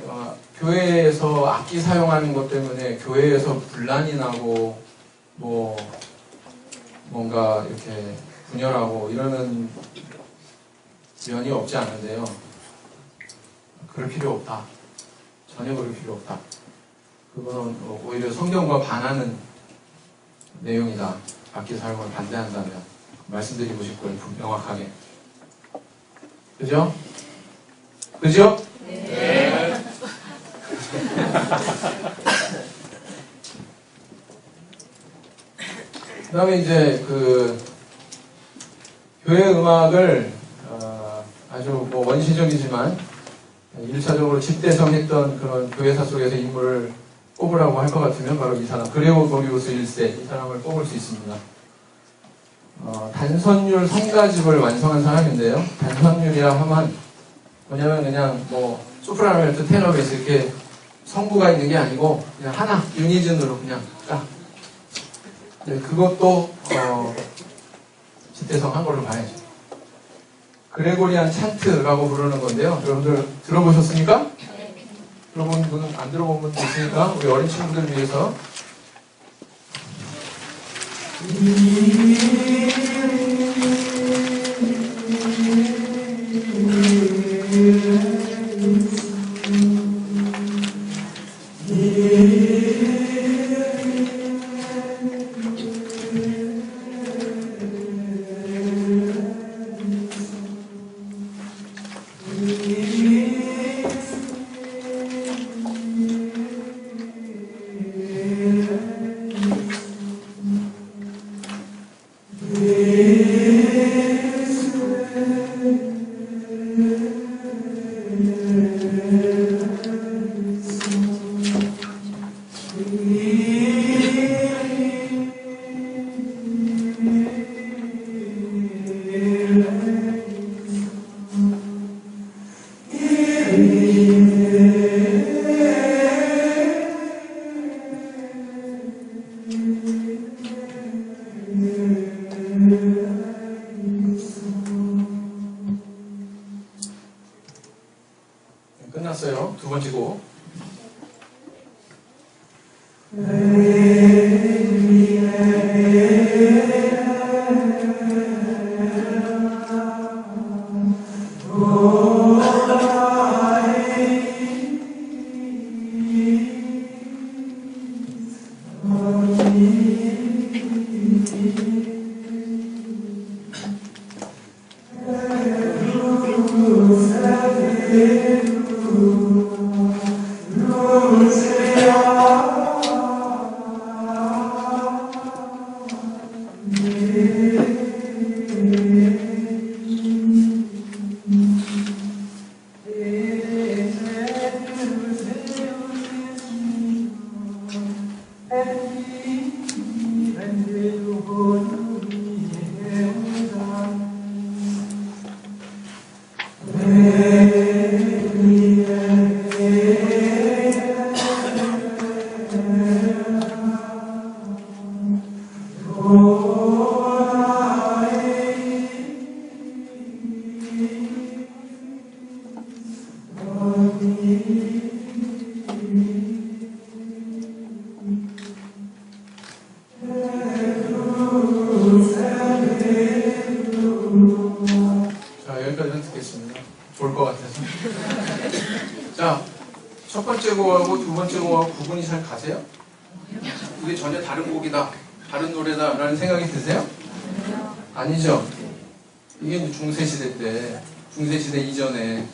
Speaker 1: 교회에서 악기 사용하는 것 때문에 교회에서 분란이 나고 뭐 뭔가 이렇게 분열하고 이러는 면이 없지 않은데요. 그럴 필요 없다. 전혀 그럴 필요 없다. 그거는 오히려 성경과 반하는 내용이다. 악기 사용을 반대한다면 말씀드리고 싶고요. 명확하게. 그죠? 그죠? 네. 그 다음에 이제 교회 음악을 아주 뭐 원시적이지만 1차적으로 집대성했던 그런 교회사 속에서 인물을 꼽으라고 할 것 같으면 바로 이 사람, 그레고리우스 1세, 이 사람을 꼽을 수 있습니다. 단선율 성가집을 완성한 사람인데요. 단선율이라 하면 뭐냐면 그냥 뭐 소프라노, 알토, 테너, 베이스 이렇게 성부가 있는 게 아니고 그냥 하나 유니즌으로 그냥 딱. 네, 그것도 집대성 한 걸로 봐야죠. 그레고리안 찬트라고 부르는 건데요. 여러분들 들어보셨습니까? 들어본 분은 안 들어본 분도 있으니까 우리 어린 친구들 위해서 번째 곡. 자, 여기까지는 듣겠습니다. 좋을 것 같아서. 자, 첫 번째 곡하고 두 번째 곡하고 구분이 잘 가세요? 이게 전혀 다른 곡이다, 다른 노래다 라는 생각이 드세요? 아니죠. 이게 이제 중세시대 때, 중세시대 이전에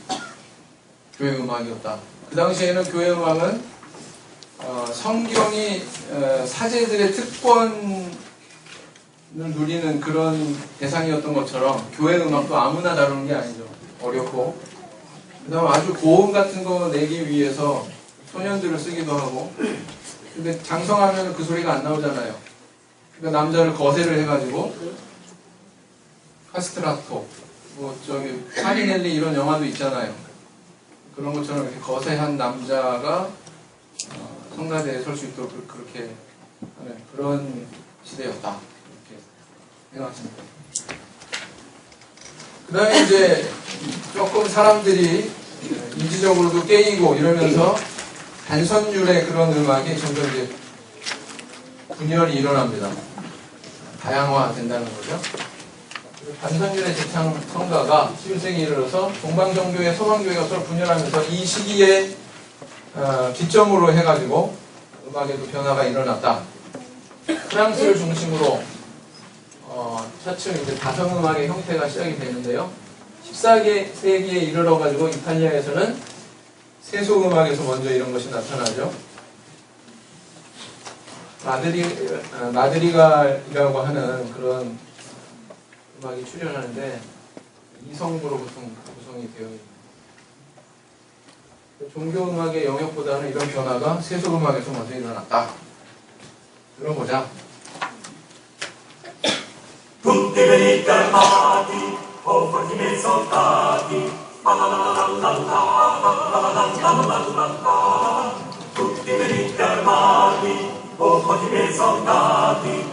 Speaker 1: 교회 음악이었다. 그 당시에는 교회 음악은 성경이 사제들의 특권을 누리는 그런 대상이었던 것처럼 교회 음악도 아무나 다루는 게 아니죠. 어렵고. 그 다음 아주 고음 같은 거 내기 위해서 소년들을 쓰기도 하고. 근데 장성하면 그 소리가 안 나오잖아요. 그러니까 남자를 거세를 해가지고 카스트라토, 뭐 저기 파리넬리 이런 영화도 있잖아요. 그런 것처럼 이렇게 거세한 남자가 성가대에 설 수 있도록 그렇게 하는 그런 시대였다. 이렇게 생각합니다. 그 다음에 이제 조금 사람들이 인지적으로도 깨이고 이러면서 단선율의 그런 음악이 점점 이제 분열이 일어납니다. 다양화 된다는 거죠. 단선율의 재창 성가가 11세기에 이르러서 동방정교회, 서방교회가 서로 분열하면서 이 시기에 기점으로 해가지고 음악에도 변화가 일어났다. 프랑스를 중심으로 차츰 이제 다성음악의 형태가 시작이 되는데요. 14세기에 이르러가지고 이탈리아에서는 세속음악에서 먼저 이런 것이 나타나죠. 마드리갈이라고 하는 그런 음악이 출현하는데 이성부로 보통 구성이 되어 있는 종교음악의 영역보다는 이런 변화가 세속음악에서 먼저 일어났다. 들어보자.
Speaker 4: Tutti venite armati, o forti miei soldati, tutti venite armati, o forti miei soldati,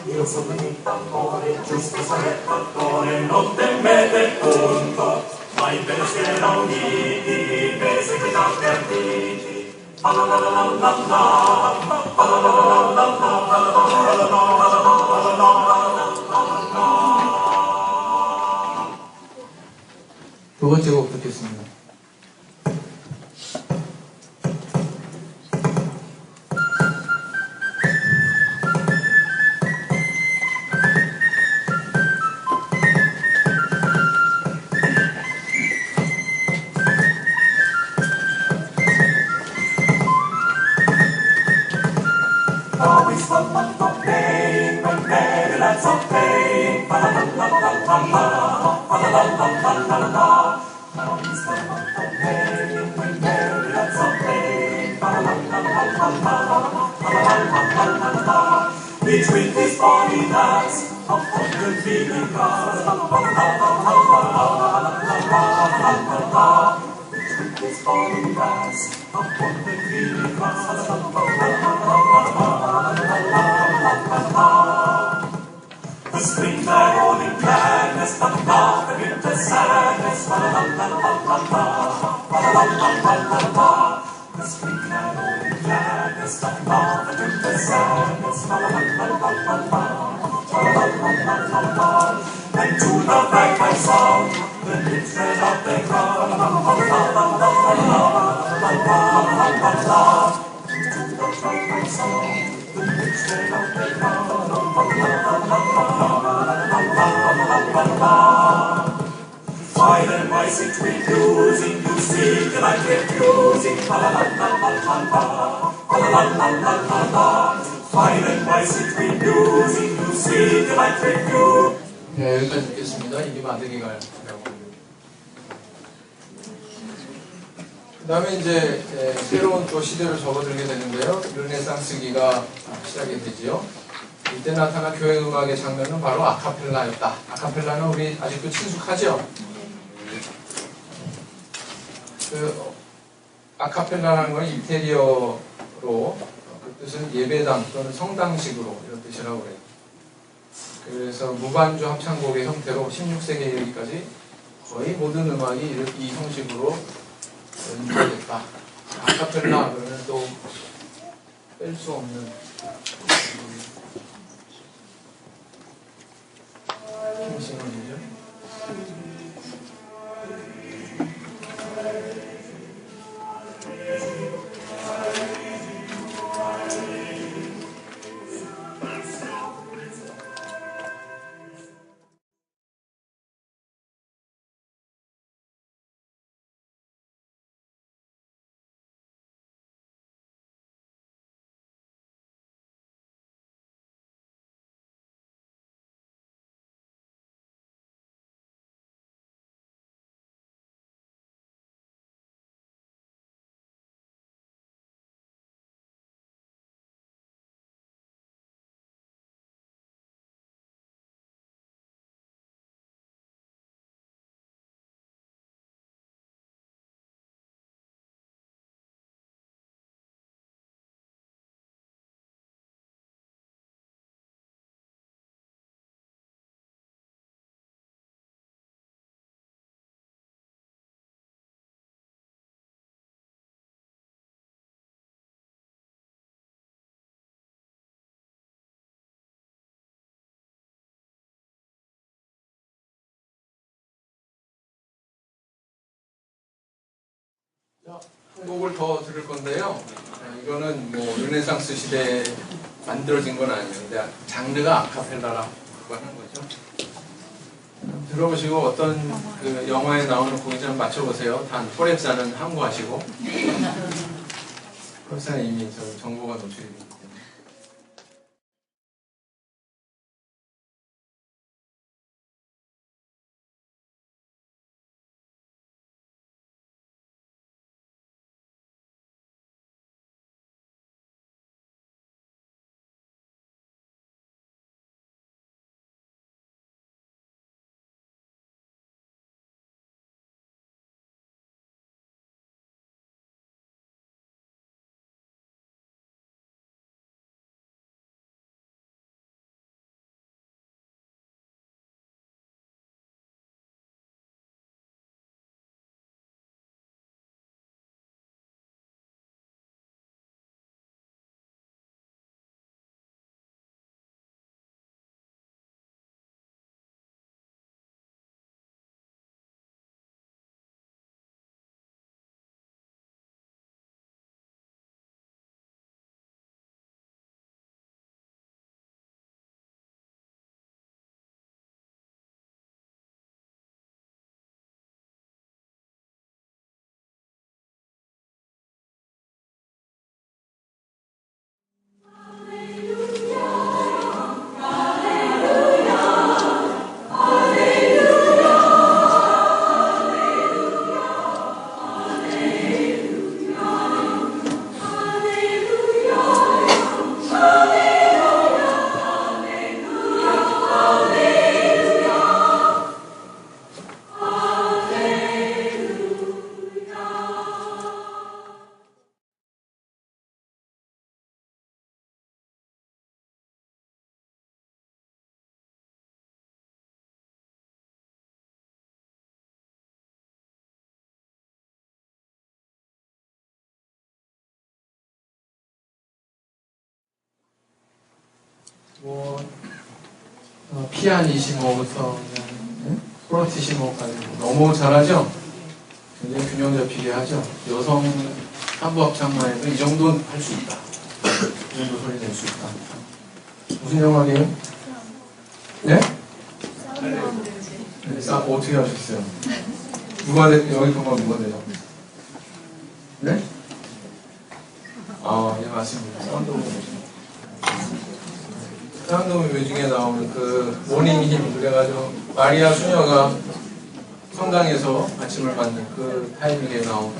Speaker 4: io sono il tambore, giusto sarebbe attore, non temete punto, ma in pensiero uniti, perseguitate arditi.
Speaker 1: 두 번째 곡 듣겠습니다. Between these body bags of the feeling cars, between these body bags of the feeling cars, the springs are rolling gladness, but now the winter sad.
Speaker 4: And to the bagpipe sound, the lips spread out their crown. While and wise it refusing, you see delight refusing. While and wise it refusing, you see delight refusing.
Speaker 1: 네, 여기까지 듣겠습니다. 이게 마드리갈이라고 합니다. 그 다음에 이제 새로운 또 시대로 접어들게 되는데요. 르네상스기가 시작이 되지요. 이때 나타난 교회 음악의 장면은 바로 아카펠라였다. 아카펠라는 우리 아직도 친숙하죠? 그 아카펠라라는 건 이태리어로 그 뜻은 예배당 또는 성당식으로 이런 뜻이라고 그래요. 그래서 무반주 합창곡의 형태로 16세기 이르기까지 거의 모든 음악이 이 형식으로 연주됐다. 아카펠라 그러면 또 뺄 수 없는 킹싱어이죠. 자, 한 곡을 더 들을 건데요. 이거는 뭐 르네상스 시대에 만들어진 건 아닌데 장르가 아카펠라라고 하는 거죠. 들어보시고 어떤 그 영화에 나오는 곡인지 한번 맞춰보세요. 단 포랩사는 함구하시고. 포랩사는 이미 정보가 노출이 됩니다. 뭐 피아니시모부터 프로티시모까지 너무 잘하죠. 굉장히 균형 잡히게 하죠. 여성 한부 합창만 해도 이 정도는 할 수 있다. 이 정도 소리 낼 수 있다. 무슨 영화예요? 네? 어떻게 하셨어요? 누가 여기 동안 누가 되죠? 네? 예, 맞습니다. 쌍둥이 묘중에 나오는 그 모닝 힘, 그래가지고 마리아 수녀가 성당에서 아침을 맞는 그 타이밍에 나오는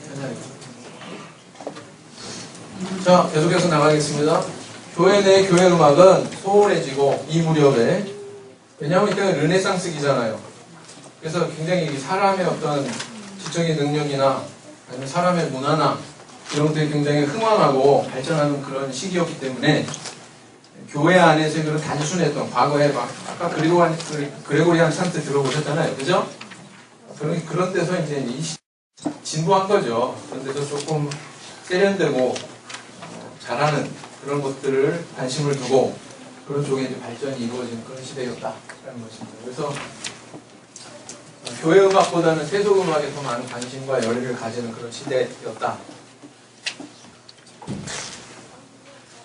Speaker 1: 찬양입니다. 자, 계속해서 나가겠습니다. 교회 내 교회 음악은 소홀해지고 이 무렵에, 왜냐하면 이때는 르네상스기잖아요. 그래서 굉장히 사람의 어떤 지적인 능력이나 아니면 사람의 문화나 이런 것들이 굉장히 흥황하고 발전하는 그런 시기였기 때문에 교회 안에서 그런 단순했던 과거에 막 아까 그레고리안 찬트 들어보셨잖아요, 그죠? 그런 데서 이제 진보한 거죠. 그런 데서 조금 세련되고 잘하는 그런 것들을 관심을 두고 그런 쪽에 이제 발전이 이루어진 그런 시대였다라는 것입니다. 그래서 교회 음악보다는 세속 음악에 더 많은 관심과 열의를 가지는 그런 시대였다.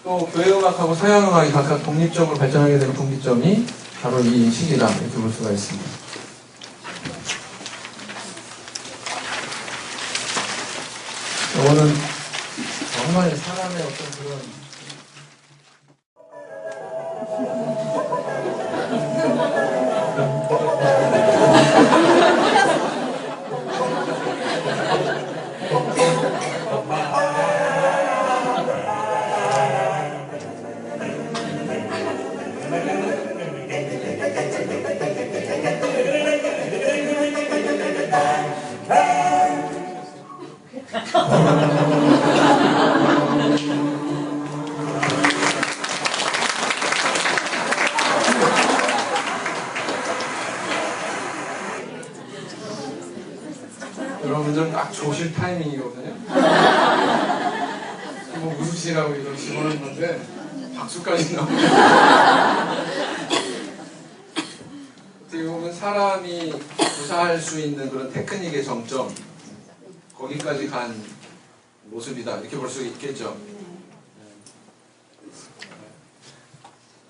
Speaker 1: 또 교회 음악하고 서양 음악이 각각 독립적으로 발전하게 된 분기점이 바로 이 시기다, 이렇게 볼 수가 있습니다. 이거는 정말 사람의 어떤 그런 여러분들 딱 좋으실 타이밍이거든요. 뭐 웃으시라고 이걸 집어넣은 건데 박수까지 나옵니다. 어떻게 보면 사람이 구사할 수 있는 그런 테크닉의 정점, 거기까지 간 모습이다, 이렇게 볼 수 있겠죠.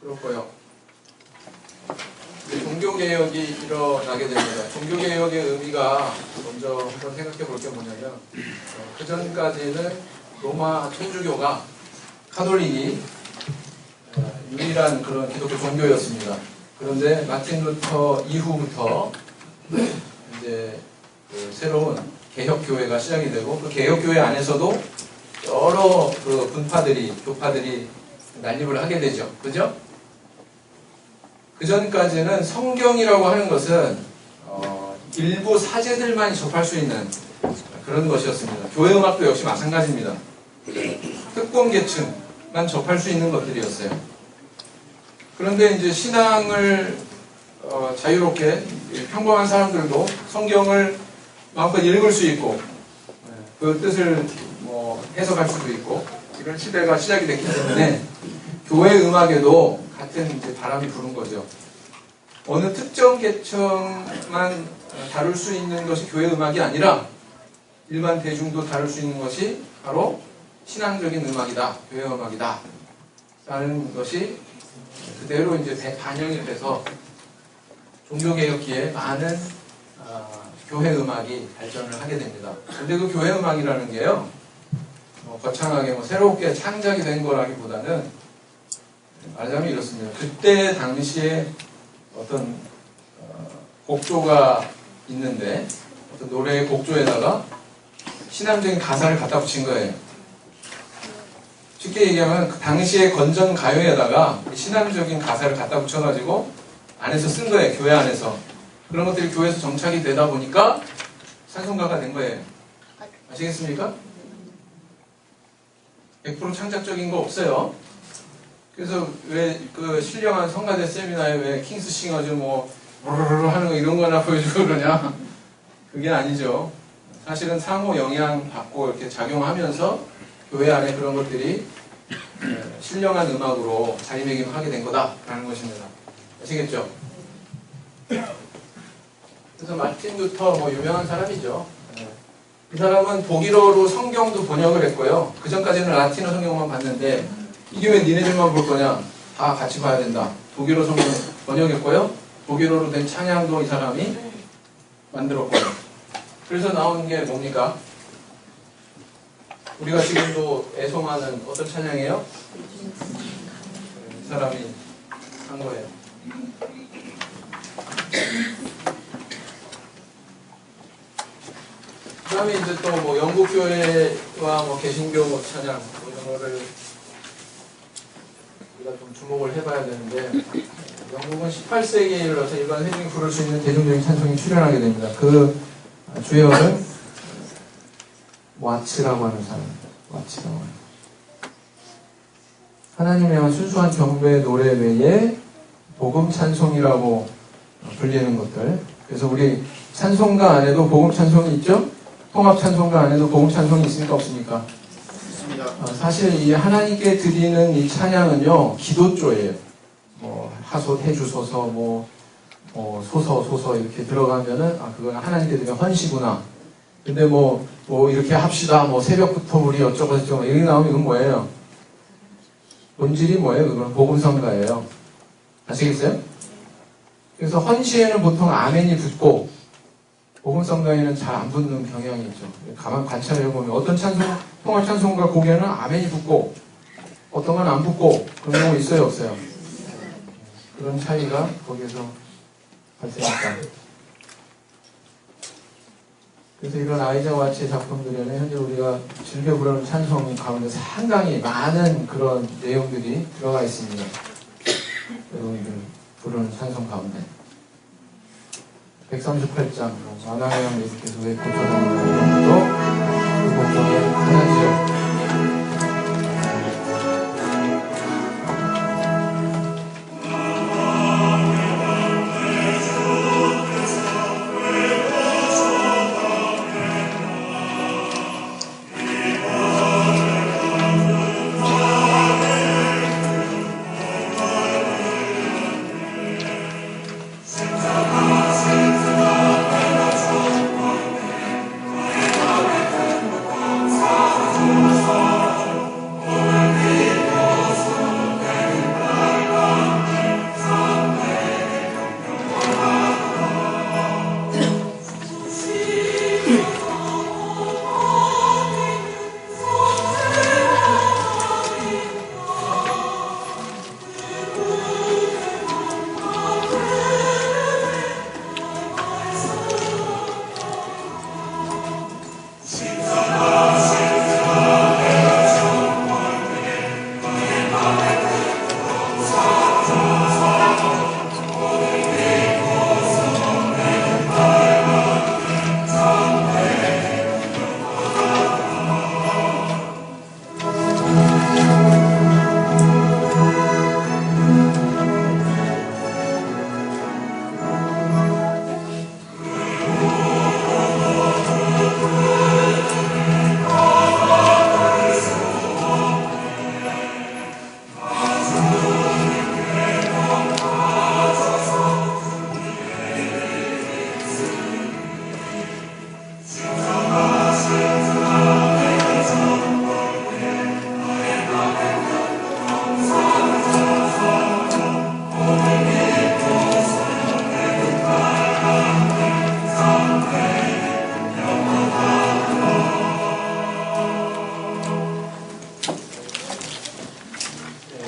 Speaker 1: 그렇고요. 종교개혁이 일어나게 됩니다. 종교개혁의 의미가 먼저 한번 생각해 볼 게 뭐냐면, 그 전까지는 로마 천주교가 카톨릭이 유일한 그런 기독교 종교였습니다. 그런데 마틴 루터 이후부터 이제 그 새로운 개혁교회가 시작이 되고, 그 개혁교회 안에서도 여러 그 분파들이, 교파들이 난립을 하게 되죠. 그죠? 그 전까지는 성경이라고 하는 것은 일부 사제들만이 접할 수 있는 그런 것이었습니다. 교회 음악도 역시 마찬가지입니다. 특권 계층만 접할 수 있는 것들이었어요. 그런데 이제 신앙을 자유롭게 평범한 사람들도 성경을 마음껏 읽을 수 있고 그 뜻을 해석할 수도 있고 이런 시대가 시작이 됐기 때문에 교회 음악에도 같은 이제 바람이 부는 거죠. 어느 특정 계층만 다룰 수 있는 것이 교회 음악이 아니라 일반 대중도 다룰 수 있는 것이 바로 신앙적인 음악이다, 교회 음악이다 라는 것이 그대로 이제 반영이 돼서 종교개혁기에 많은 교회 음악이 발전을 하게 됩니다. 근데 그 교회 음악이라는 게요, 거창하게 새롭게 창작이 된 거라기보다는 말하자면 이렇습니다. 그때 당시에 어떤 곡조가 있는데 어떤 노래의 곡조에다가 신앙적인 가사를 갖다 붙인 거예요. 쉽게 얘기하면 그 당시의 건전 가요에다가 신앙적인 가사를 갖다 붙여가지고 안에서 쓴 거예요. 교회 안에서. 그런 것들이 교회에서 정착이 되다 보니까 찬송가가 된 거예요. 아시겠습니까? 100% 창작적인 거 없어요. 그래서 왜 그 신령한 성가대 세미나에 왜 킹스 싱어즈 뭐르르르 하는 거 이런 거나 보여주고 그러냐? 그게 아니죠. 사실은 상호 영향 받고 이렇게 작용하면서 교회 안에 그런 것들이 신령한 음악으로 자리매김하게 된 거다라는 것입니다. 아시겠죠? 그래서 마틴 루터 뭐 유명한 사람이죠. 이 사람은 독일어로 성경도 번역을 했고요. 그 전까지는 라틴어 성경만 봤는데 이게 왜 니네들만 볼 거냐? 다 같이 봐야 된다. 독일어 성경 번역했고요. 독일어로 된 찬양도 이 사람이 만들었고요. 그래서 나온 게 뭡니까? 우리가 지금도 애송하는 어떤 찬양이에요? 이 사람이 한 거예요. 그 다음에 이제 또 뭐 영국교회와 뭐 개신교 뭐 찬양 뭐 이런 거를 우리가 좀 주목을 해봐야 되는데, 영국은 18세기에 이르러서 일반 회중이 부를 수 있는 대중적인 찬송이 출현하게 됩니다. 그 주역은 와츠라고 하는 사람입니다. 와츠라고 하는 사람. 하나님에 대한 순수한 경배 노래 외에 복음 찬송이라고 불리는 것들. 그래서 우리 찬송가 안에도 복음 찬송이 있죠? 통합 찬송가 안에도 복음 찬송이 있습니까? 없습니까? 있습니다. 사실 이 하나님께 드리는 이 찬양은요, 기도조예요. 뭐 하소해 주소서, 소서 이렇게 들어가면은 그건 하나님께 드리는 헌시구나. 근데 뭐 이렇게 합시다. 뭐 새벽부터 우리 어쩌고 저쩌고 이렇게 나오면 이건 뭐예요? 본질이 뭐예요? 그건 복음성가예요. 아시겠어요? 그래서 헌시에는 보통 아멘이 붙고 복음성가에는 잘 안 붙는 경향이 있죠. 가만 관찰해보면 어떤 통합 찬송가 곡에는 아멘이 붙고 어떤 건 안 붙고 그런 경우 있어요? 없어요? 그런 차이가 거기에서 발생했다. 그래서 이런 아이자 와치의 작품들에는 현재 우리가 즐겨 부르는 찬송 가운데 상당히 많은 그런 내용들이 들어가 있습니다. 여러분들 부르는 찬송 가운데 138장 만화영 예수께서 왜 고쳐다니는 것도 그 곡 중에 하나지요.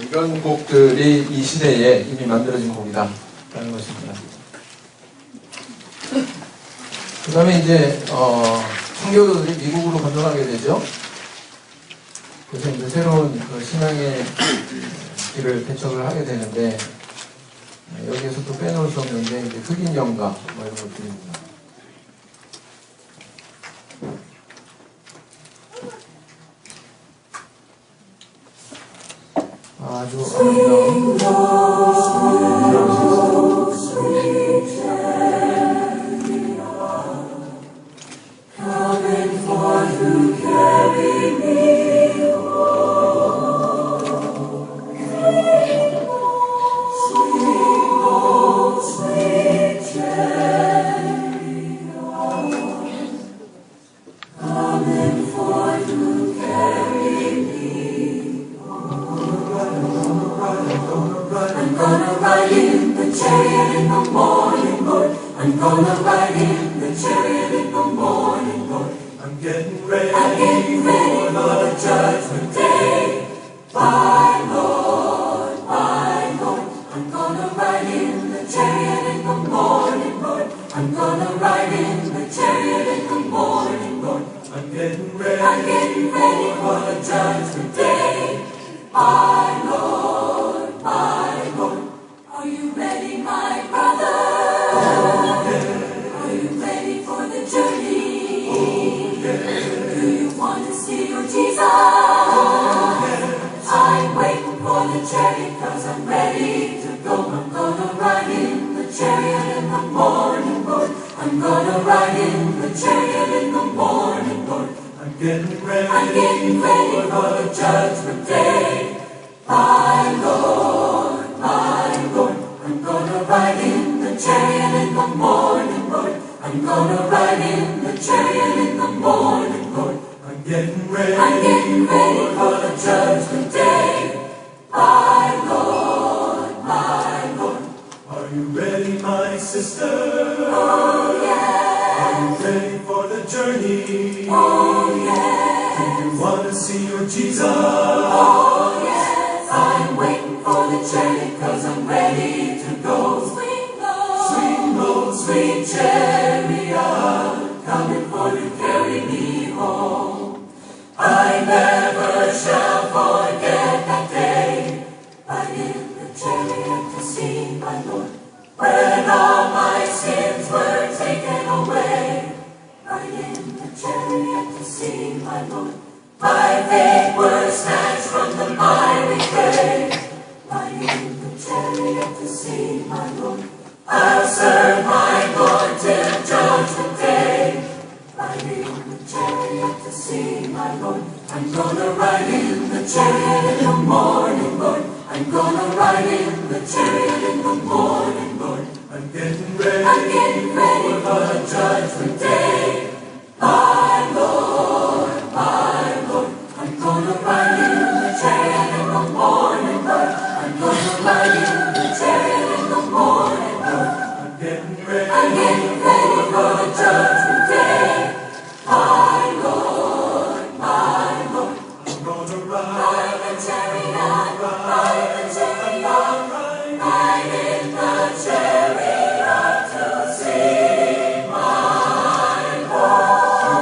Speaker 1: 이런 곡들이 이 시대에 이미 만들어진 곡이다 라는 것입니다. 그 다음에 이제 청교도들이 미국으로 건너가게 되죠. 그래서 이제 새로운 그 신앙의 길을 개척을 하게 되는데, 여기에서 또 빼놓을 수 없는 게 이제 흑인 연가 뭐 이런 것들입니다. 아주 아름다운 들어볼 수 있습니다.
Speaker 4: I'm gonna ride in the chariot in the morning, Lord. I'm getting ready for the judgment day. My Lord, I'm gonna ride in the chariot in the morning, Lord. I'm gonna ride in the chariot in the morning, Lord. I'm getting ready for the judgment day. My Lord, are you ready, my brother? Are you ready for the journey? Do you want to see your Jesus? I'm waiting for the chariot 'cause I'm ready to go. I'm gonna ride in the chariot in the morning, Lord. I'm gonna ride in the chariot in the morning, Lord. I'm getting ready for the judgment day. My Lord, I'm gonna ride in the chariot in the morning, Lord. I'm gonna ride in the chariot in the morning, Lord. I'm getting ready for the judgment day. My Lord, are you ready, my sister? Oh, yeah. Are you ready for the journey? Oh, yeah. Do you want to see your Jesus? Oh, yes. I'm waiting for the chariot 'cause I'm ready to go. Sweet Lord, sweet chariot, coming for to carry me home. I never shall forget that day, riding in the chariot to see my Lord. When all my sins were taken away, riding in the chariot to see my Lord. My feet were snatched from the miry grave, riding in the chariot to see my Lord. I'll serve my Lord till judgment day, riding in the chariot to see my Lord. I'm gonna ride in the chariot in the morning, Lord. I'm gonna ride in the chariot in the morning, Lord. I'm getting ready for the judgment day. My Lord, I'm gonna ride in the chariot in the morning, Lord. I'm gonna ride in the chariot in the morning, Lord. I'm getting ready for the judgment day. My Lord, I'm gonna ride the chariot, ride the chariot, ride in the chariot to see my Lord, to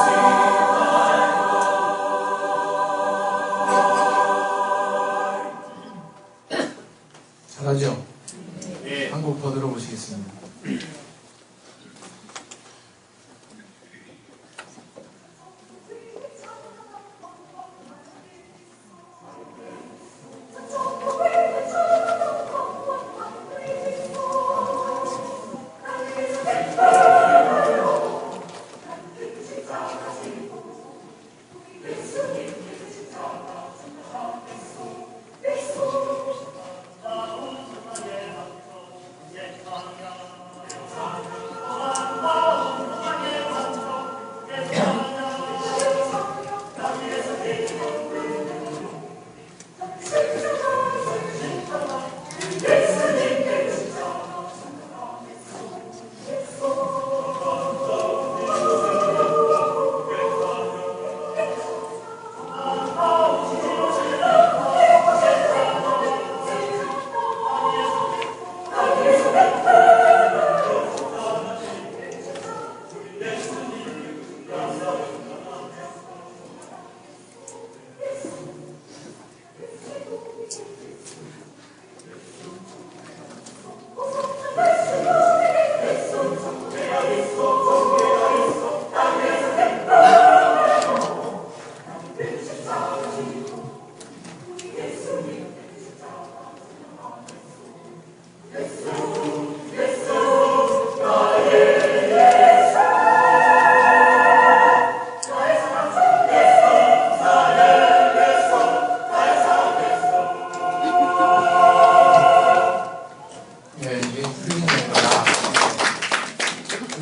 Speaker 4: see my Lord.
Speaker 1: 잘하죠? 한 곡 더 들어보시겠습니다.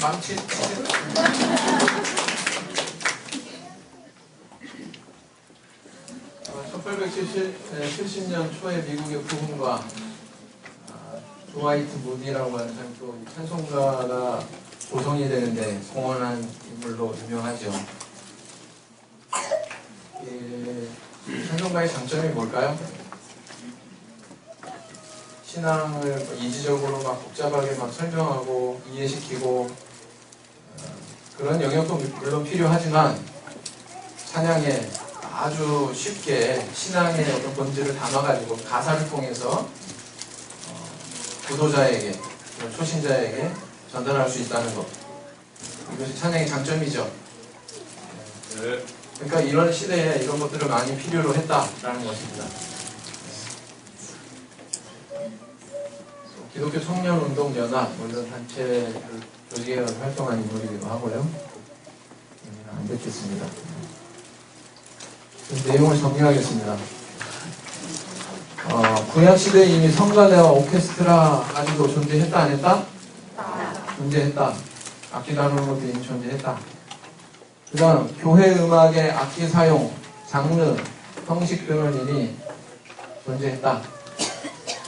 Speaker 1: 망치 1870년 초에 미국의 부흥과 드와이트 무디라고 하는 사람 또 찬송가가 조성이 되는데 공헌한 인물로 유명하죠. 찬송가의 장점이 뭘까요? 신앙을 이지적으로 막 복잡하게 막 설명하고 이해시키고 그런 영역도 물론 필요하지만 찬양에 아주 쉽게 신앙의 어떤 본질을 담아가지고 가사를 통해서 구도자에게, 초신자에게 전달할 수 있다는 것. 이것이 찬양의 장점이죠. 그러니까 이런 시대에 이런 것들을 많이 필요로 했다라는 것입니다. 기독교 청년운동연합, 이런 단체를 조직에 활동한 인물이기도 하고요. 안 듣겠습니다. 내용을 정리하겠습니다. 구약시대에 이미 성가대와 오케스트라까지도 존재했다, 안 했다? 존재했다. 악기 다루는 것도 이미 존재했다. 그 다음, 교회 음악의 악기 사용, 장르, 형식 등을 이미 존재했다.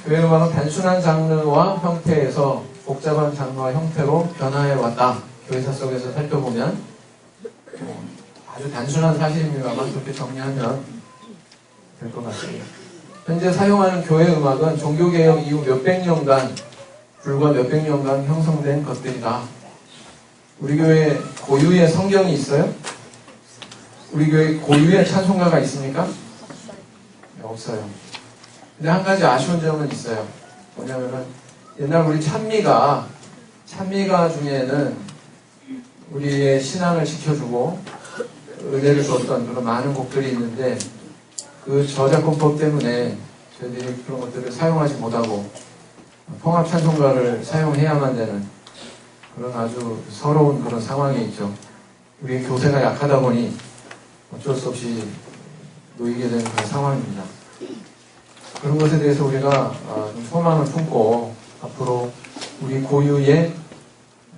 Speaker 1: 교회 음악은 단순한 장르와 형태에서 복잡한 장르와 형태로 변화해 왔다. 교회사 속에서 살펴보면 아주 단순한 사실입니다만 그렇게 정리하면 될 것 같습니다. 현재 사용하는 교회 음악은 종교개혁 이후 불과 몇백 년간 형성된 것들이다. 우리 교회 고유의 성경이 있어요? 우리 교회 고유의 찬송가가 있습니까? 네, 없어요. 근데 한 가지 아쉬운 점은 있어요. 뭐냐면은 옛날 우리 찬미가 중에는 우리의 신앙을 지켜주고 은혜를 줬던 그런 많은 곡들이 있는데 그 저작권법 때문에 저희들이 그런 것들을 사용하지 못하고 통합 찬송가를 사용해야만 되는 그런 아주 서러운 그런 상황에 있죠. 우리 교세가 약하다 보니 어쩔 수 없이 놓이게 되는 그런 상황입니다. 그런 것에 대해서 우리가 좀 소망을 품고 앞으로 우리 고유의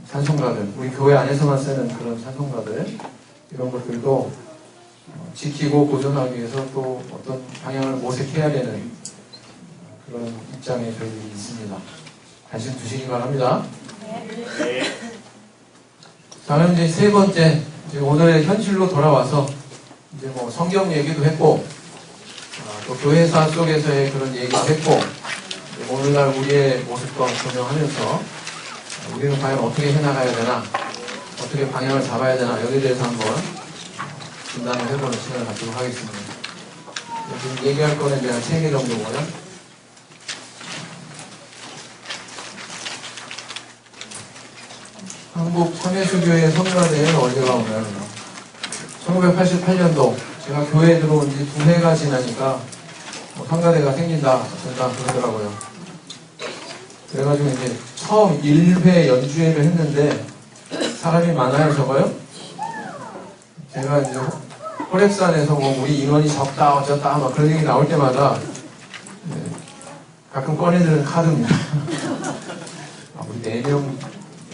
Speaker 1: 찬송가들, 우리 교회 안에서만 쓰는 그런 찬송가들 이런 것들도 지키고 보존하기 위해서 또 어떤 방향을 모색해야 되는 그런 입장에 저희들이 있습니다. 관심 두시기 바랍니다. 다음 이제 세 번째, 이제 오늘의 현실로 돌아와서 이제 뭐 성경 얘기도 했고 또 교회사 속에서의 그런 얘기도 했고 오늘날 우리의 모습과 적용하면서 우리는 과연 어떻게 해나가야 되나, 어떻게 방향을 잡아야 되나 여기에 대해서 한번 진단을 해보는 시간을 갖도록 하겠습니다. 지금 얘기할 거는 이제 한 3개 정도고요. 한국 참여수교회 성가대회는 언제가 오면 1988년도 제가 교회에 들어온 지 2해가 지나니까 성가대가 생긴다 그러더라고요. 그래가지고 이제 처음 1회 연주회를 했는데 사람이 많아요, 적어요? 제가 이제 호랩산에서 뭐 우리 인원이 적다 어쩌다 막 그런 얘기 나올 때마다 가끔 꺼내드는 카드입니다. 우리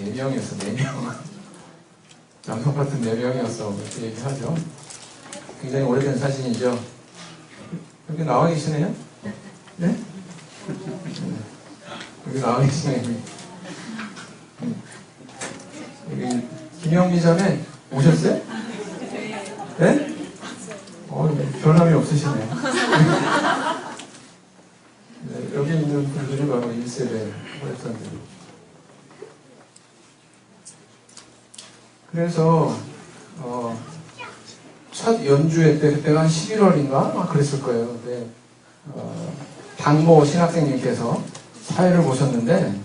Speaker 1: 4명이었어, 4명. 남성 파트 4명이었어. 그렇게 얘기하죠. 굉장히 오래된 사진이죠. 여기 나와 계시네요? 네? 여기 나와 계시네요. 여기 김영미 자매 오셨어요? 네? 변함이 없으시네요. 네, 여기 있는 분들이 바로 1세대 호랩산들. 그래서 첫 연주회 때 그때가 한 11월인가 막 그랬을 거예요. 근데 박모 신학생님께서 사회를 보셨는데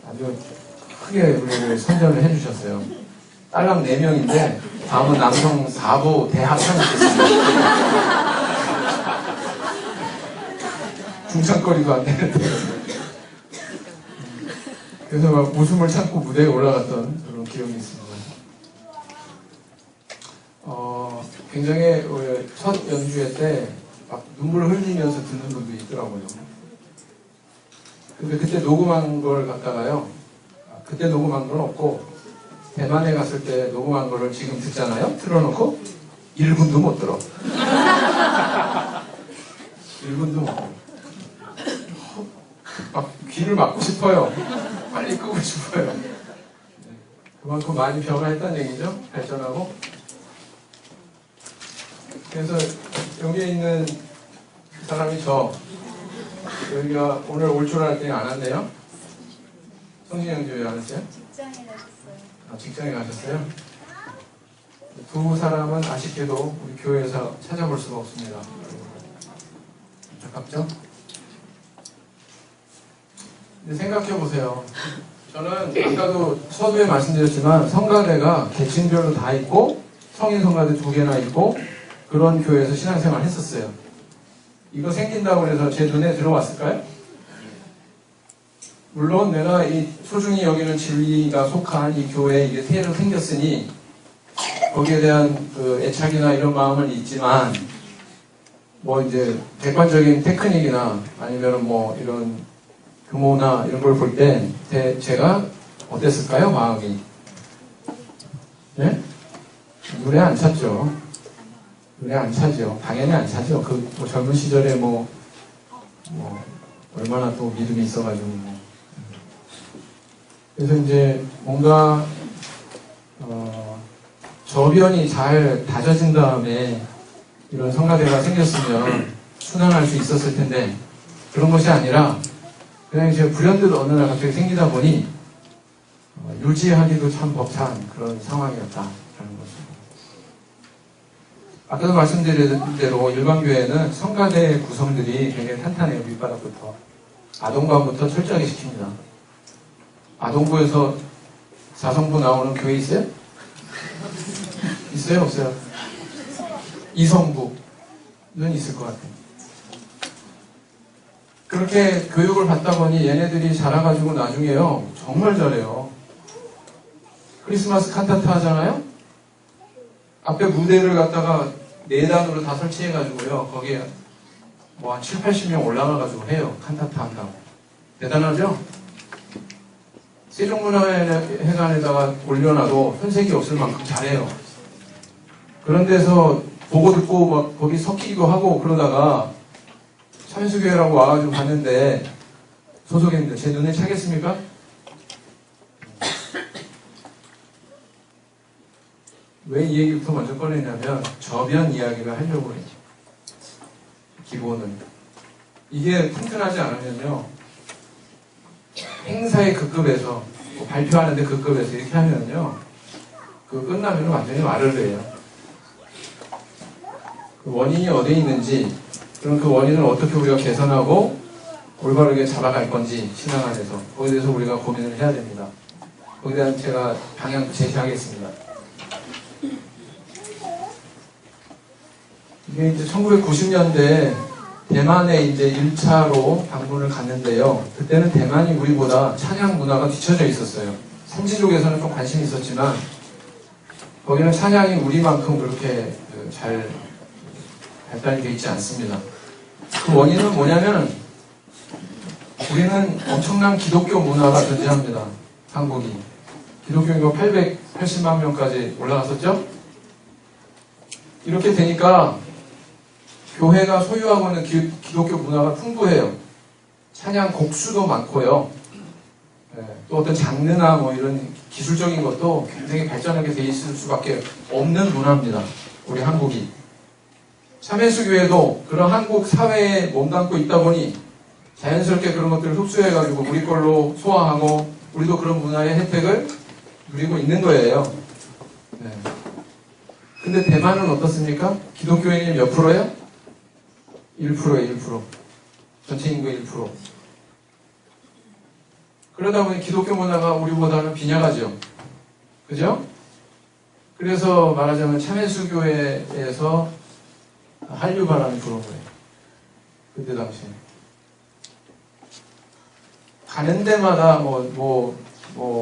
Speaker 1: 아주 크게 우리를 선전을 해주셨어요. 딸랑 4명인데 다음은 남성 4부 대합창이 있겠습니다. 중창거리도 안 되는데 그래서 막 웃음을 참고 무대에 올라갔던 그런 기억이 있습니다. 굉장히 첫 연주회 때 막 눈물을 흘리면서 듣는 분도 있더라고요. 근데 그때 녹음한 걸 갖다가요, 그때 녹음한 건 없고 대만에 갔을 때 녹음한 거를 지금 듣잖아요. 틀어놓고 1분도 못 들어. 1분도 못 들어. 막 귀를 막고 싶어요. 빨리 끄고 싶어요. 네. 그만큼 많이 변화했다는 얘기죠. 발전하고. 그래서 여기에 있는 사람이 여기가 오늘 올 줄 알았더니 안 왔네요. 성진영 교회 안 왔어요?
Speaker 5: 직장에 가셨어요.
Speaker 1: 아, 직장에 가셨어요? 두 사람은 아쉽게도 우리 교회에서 찾아볼 수가 없습니다. 안타깝죠? 근데 생각해 보세요. 저는 아까도 서두에 말씀드렸지만 성가대가 계층별로 다 있고 성인 성가대 2개나 있고 그런 교회에서 신앙생활 했었어요. 이거 생긴다고 해서 제 눈에 들어왔을까요? 물론 내가 이 소중히 여기는 진리가 속한 이 교회에 이게 새로 생겼으니 거기에 대한 그 애착이나 이런 마음은 있지만 뭐 이제 객관적인 테크닉이나 아니면 뭐 이런 규모나 이런 걸 볼 때 제가 어땠을까요? 마음이 네? 눈에 안 찼죠. 눈에 안 차죠. 당연히 안 차죠. 뭐 젊은 시절에 뭐 얼마나 또 믿음이 있어가지고 뭐. 그래서 이제 뭔가 저변이 잘 다져진 다음에 이런 성가대가 생겼으면 순환할 수 있었을 텐데 그런 것이 아니라 그냥 이제 불현듯 어느 날 갑자기 생기다 보니 유지하기도 참 벅찬 그런 상황이었다라는 거죠. 아까도 말씀드린 대로 일반교회는 성가대 구성들이 굉장히 탄탄해요. 밑바닥부터. 아동부부터 철저하게 시킵니다. 아동부에서 사성부 나오는 교회 있어요? 있어요? 없어요? 이성부는 있을 것 같아요. 그렇게 교육을 받다 보니 얘네들이 자라가지고 나중에요 정말 잘해요. 크리스마스 칸타타 하잖아요? 앞에 무대를 갖다가 4단으로 다 설치해가지고요 거기에 뭐 한 7, 80명 올라가가지고 해요. 칸타타 한다고. 대단하죠? 세종문화회관에다가 올려놔도 손색이 없을 만큼 잘해요. 그런 데서 보고 듣고 막 거기 섞이기도 하고 그러다가 참수교회라고 와가지고 봤는데 소속인데 제 눈에 차겠습니까? 왜 이 얘기부터 먼저 꺼내냐면 저변 이야기를 하려고 해요. 기본은 이게 튼튼하지 않으면요 행사의 그 급에서 뭐 발표하는데 그 급에서 이렇게 하면요 그 끝나면 완전히 말을 해요. 그 원인이 어디에 있는지 그럼 그 원인을 어떻게 우리가 개선하고 올바르게 잡아갈 건지 신앙 안에서 거기에 대해서 우리가 고민을 해야 됩니다. 거기에 대한 제가 방향 제시하겠습니다. 이게 이제 1990년대 대만에 이제 1차로 방문을 갔는데요. 그때는 대만이 우리보다 찬양 문화가 뒤처져 있었어요. 선지족에서는 좀 관심이 있었지만 거기는 찬양이 우리만큼 그렇게 잘 발달이 되어 있지 않습니다. 그 원인은 뭐냐면 우리는 엄청난 기독교 문화가 존재합니다. 한국이. 기독교 인구가 880만 명까지 올라갔었죠? 이렇게 되니까 교회가 소유하고 있는 기독교 문화가 풍부해요. 찬양 곡수도 많고요. 또 어떤 장르나 뭐 이런 기술적인 것도 굉장히 발전하게 돼 있을 수밖에 없는 문화입니다. 우리 한국이. 참회수교회도 그런 한국 사회에 몸담고 있다 보니 자연스럽게 그런 것들을 흡수해가지고 우리 걸로 소화하고 우리도 그런 문화의 혜택을 누리고 있는 거예요. 네. 근데 대만은 어떻습니까? 기독교인이 몇 프로예요? 1%예요, 1%. 전체 인구의 1%. 그러다 보니 기독교 문화가 우리보다는 빈약하죠. 그죠? 그래서 말하자면 참회수교회에서 한류바람이 불어온 거예요. 그때 당시에. 가는 데마다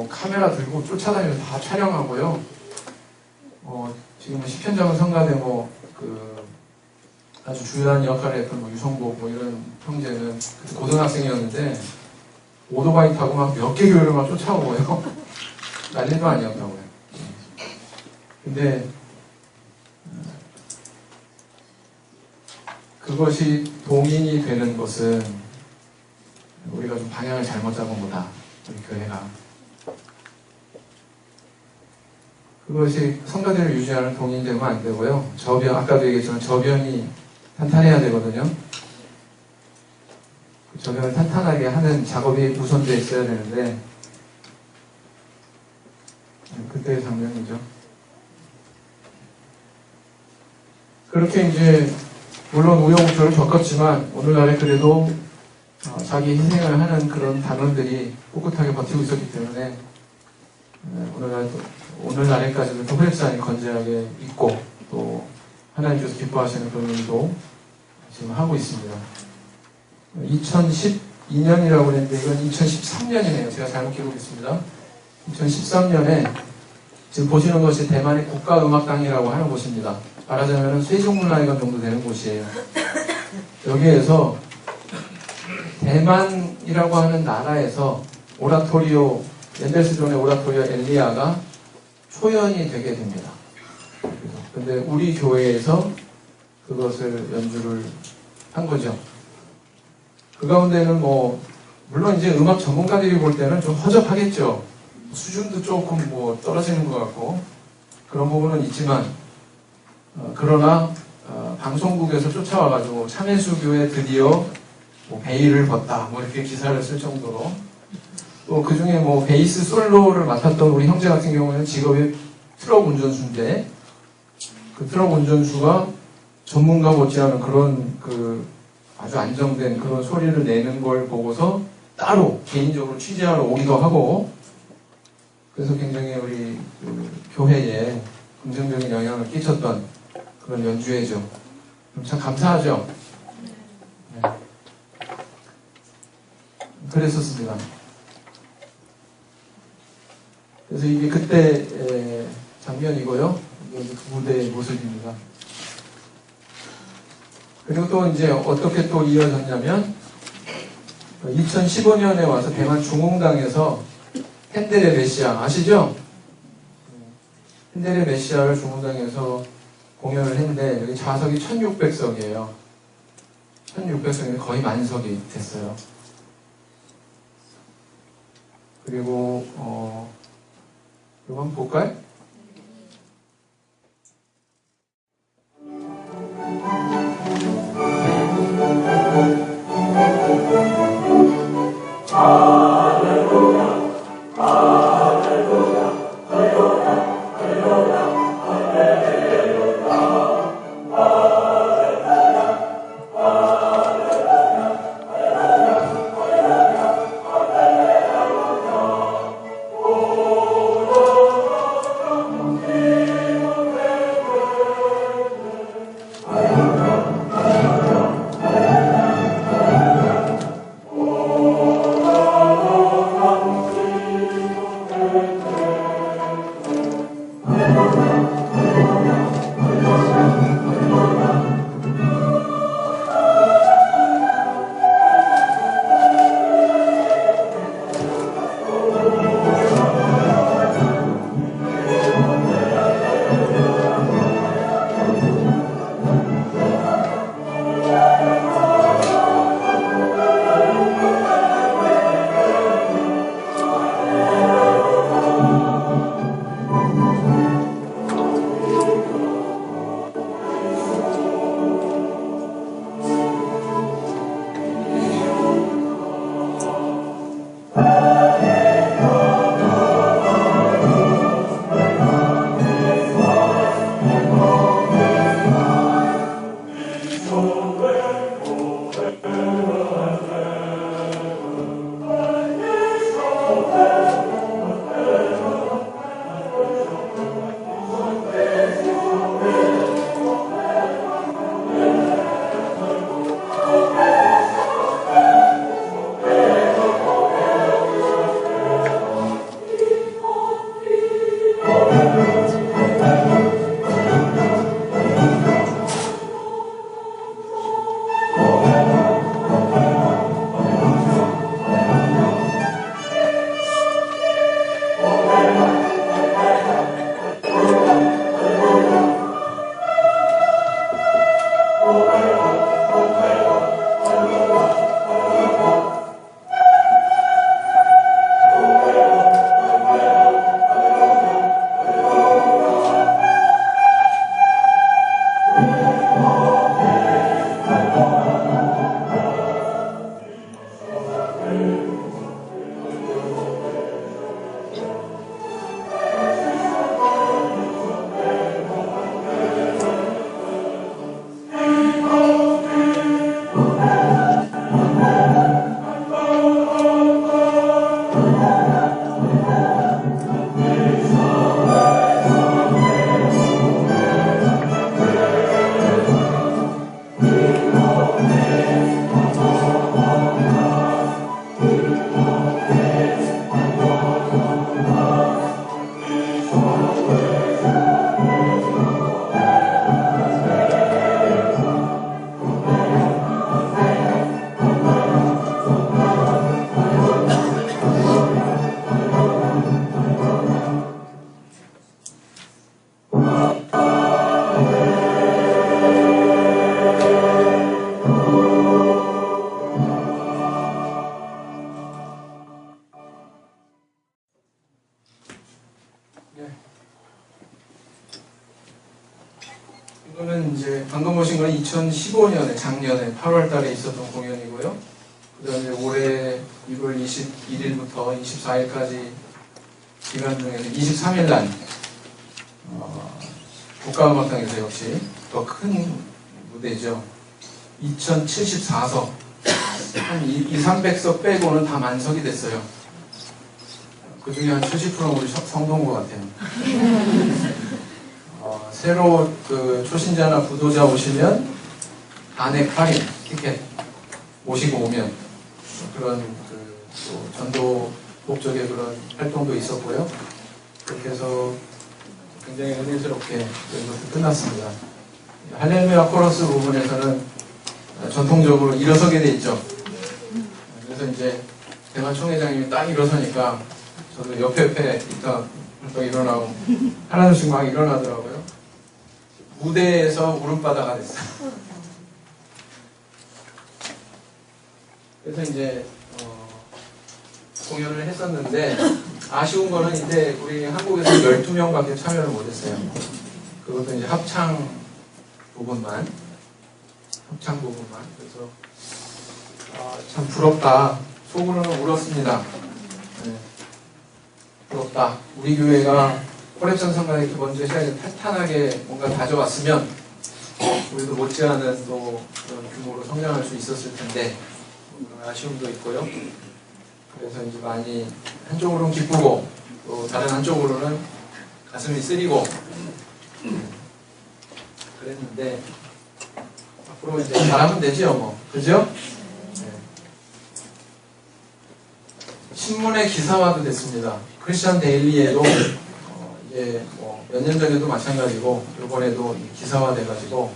Speaker 1: 카메라 들고 쫓아다니면서 다 촬영하고요. 지금은 시편장은 성가대 아주 중요한 역할을 했던 유성복 이런 형제는 그때 고등학생이었는데 오토바이 타고 막 몇 개 교회를 막 쫓아오고요. 난리도 아니었다고요. 근데 그것이 동인이 되는 것은 우리가 좀 방향을 잘못 잡은 거다. 우리 교회가. 그것이 성가대를 유지하는 동인이 되면 안 되고요. 저변, 아까도 얘기했지만 저변이 탄탄해야 되거든요. 그 저변을 탄탄하게 하는 작업이 우선되어 있어야 되는데, 그때의 장면이죠. 그렇게 이제, 물론 우여곡절을 겪었지만, 오늘날에 그래도 자기 희생을 하는 그런 단원들이 꿋꿋하게 버티고 있었기 때문에, 오늘날에까지도 또 혈산이 건재하게 있고, 또 하나님께서 기뻐하시는 그런 일도 지금 하고 있습니다. 2012년이라고 그랬는데 이건 2013년이네요. 제가 잘못 기록했습니다. 2013년에 지금 보시는 것이 대만의 국가음악당이라고 하는 곳입니다. 말하자면 세종문화회관 정도 되는 곳이에요. 여기에서 대만이라고 하는 나라에서 오라토리오, 멘델스존의 오라토리오 엘리아가 초연이 되게 됩니다. 근데 우리 교회에서 그것을 연주를 한 거죠. 그 가운데는 물론 이제 음악 전문가들이 볼 때는 좀 허접하겠죠. 수준도 조금 떨어지는 것 같고, 그런 부분은 있지만, 그러나, 방송국에서 쫓아와가지고, 참회수교에 드디어 베일을 벗다, 이렇게 기사를 쓸 정도로, 또 그 중에 베이스 솔로를 맡았던 우리 형제 같은 경우는 직업이 트럭 운전수인데, 그 트럭 운전수가 전문가 못지않은 그런 아주 안정된 그런 소리를 내는 걸 보고서 따로 개인적으로 취재하러 오기도 하고, 그래서 굉장히 우리 교회에 긍정적인 영향을 끼쳤던 그런 연주회죠. 참 감사하죠. 네. 그랬었습니다. 그래서 이게 그때 장면이고요. 이게 그 무대의 모습입니다. 그리고 또 이제 어떻게 또 이어졌냐면 2015년에 와서 대만 중흥당에서 핸델의 메시아 아시죠? 핸델의 메시아를 중흥당에서 공연을 했는데 여기 좌석이 1600석이에요. 1600석이면 거의 만석이 됐어요. 그리고 이거 한번 볼까요? 방금 보신 건 2015년에 작년에 8월 달에 있었던 공연이고요. 그 다음에 올해 1월 21일부터 24일까지 기간 중에서 23일 날 국가음악당에서 역시 더 큰 무대죠. 2074석 한 200~300석 빼고는 다 만석이 됐어요. 그 중에 한 70%는 우리 성도인 것 같아요. 새로 그 초신자나 부도자 오시면 안에 할인 티켓 모시고 오면 그런 또 전도 목적의 그런 활동도 있었고요. 그렇게 해서 굉장히 은혜스럽게 이것도 끝났습니다. 할렐루야 코러스 부분에서는 전통적으로 일어서게 돼 있죠. 그래서 이제 대만 총회장님이 딱 일어서니까 저도 옆에 있다 또 일어나고 하나씩 막 일어나더라고요. 무대에서 울음바다가 됐어요. 그래서 이제 공연을 했었는데 아쉬운 거는 이제 우리 한국에서 12명밖에 참여를 못했어요. 그것도 이제 합창 부분만. 그래서 참 부럽다. 속으로는 울었습니다. 네. 부럽다. 우리 교회가 호랩전 성가대 먼저 시작에 탄탄하게 뭔가 가져왔으면 우리도 못지않은 또 그런 규모로 성장할 수 있었을 텐데 그런 아쉬움도 있고요. 그래서 이제 많이 한쪽으로는 기쁘고 또 다른 한쪽으로는 가슴이 쓰리고 그랬는데 앞으로 이제 잘하면 되지요, 뭐. 그죠? 네. 신문의 기사화도 됐습니다. 크리스천 데일리에도 이제 뭐 몇 년 전에도 마찬가지고 이번에도 기사화 돼가지고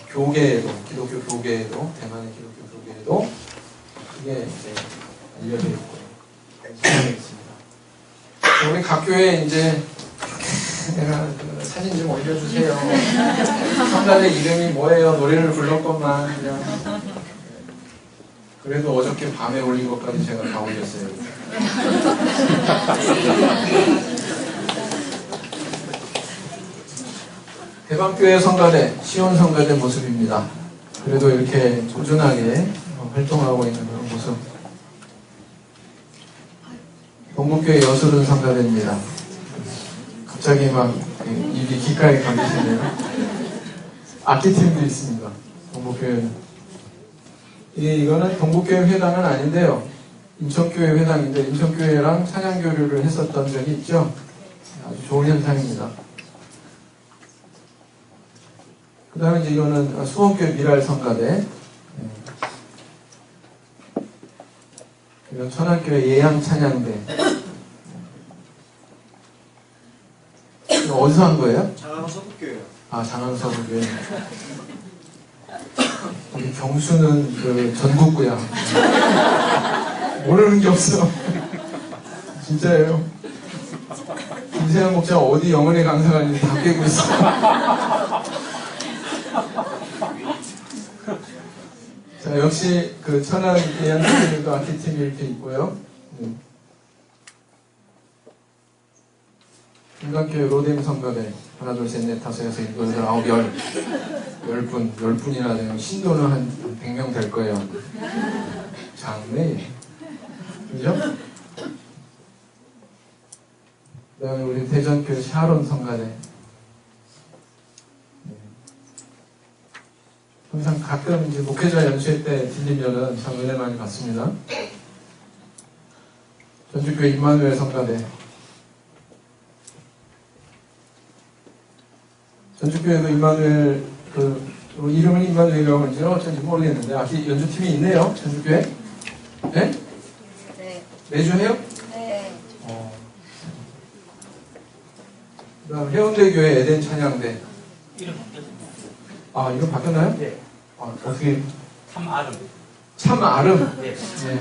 Speaker 1: 교계에도 기독교 교계에도 대만의 기독교 교계에도 그게 이제 알려져 있고 상황이 있습니다. 우리 각 교회에 이제 내가 그 사진 좀 올려주세요. 성가대 이름이 뭐예요? 노래를 불렀건만 그냥. 그래도 어저께 밤에 올린 것까지 제가 다 올렸어요. 대방교회 성가대, 시온 성가대 모습입니다. 그래도 이렇게 꾸준하게 활동하고 있는 그런 모습. 동북교회 여수른 성가대입니다. 갑자기 막 입이 기가에 감기시네요. 악기팀도 있습니다. 동북교회는. 이거는 동북교회 회당은 아닌데요. 인천교회 회당인데 인천교회랑 찬양교류를 했었던 적이 있죠. 아주 좋은 현상입니다. 그 다음에 이제 이거는 수원교회 미랄 성가대. 이건 천안교회 예양 찬양대. 이거 어디서 한 거예요?
Speaker 3: 장항서북교회요.
Speaker 1: 아, 장항서북교회. 우리 경수는 그 전국구야. 모르는 게 없어. 진짜예요. 김세현 목사 어디 영혼의 강사가 있는지 다 깨고 있어. 자, 역시 그 천안 예양팀도 악기팀이 이렇게 있고요. 금강교회 로뎀 성가대 하나 둘 셋 넷 다섯 여섯 일곱 여덟 아홉 열 분이나 되면 신도는 한 100명 될 거예요. 장래. 그죠? 그 다음에 우리 대전교회 샤론 성가대. 항상 가끔 이제 목회자 연수회 때 들리면은 참 은혜 많이 받습니다. 전주교회 임마누엘 성가대. 전주교회도 임마누엘 이름은 임마누엘이라고 하는지 어쩐지 모르겠는데 연주팀이 있네요. 전주교회. 네?
Speaker 2: 네.
Speaker 1: 매주 해요?
Speaker 2: 네.
Speaker 1: 그 다음 해운대교회 에덴 찬양대.
Speaker 5: 이름 바뀌었습니다.
Speaker 1: 아, 이름 바뀌었나요?
Speaker 5: 네.
Speaker 1: 어떻게
Speaker 5: 참 아름.
Speaker 1: 참 아름.
Speaker 5: 네.
Speaker 1: 네.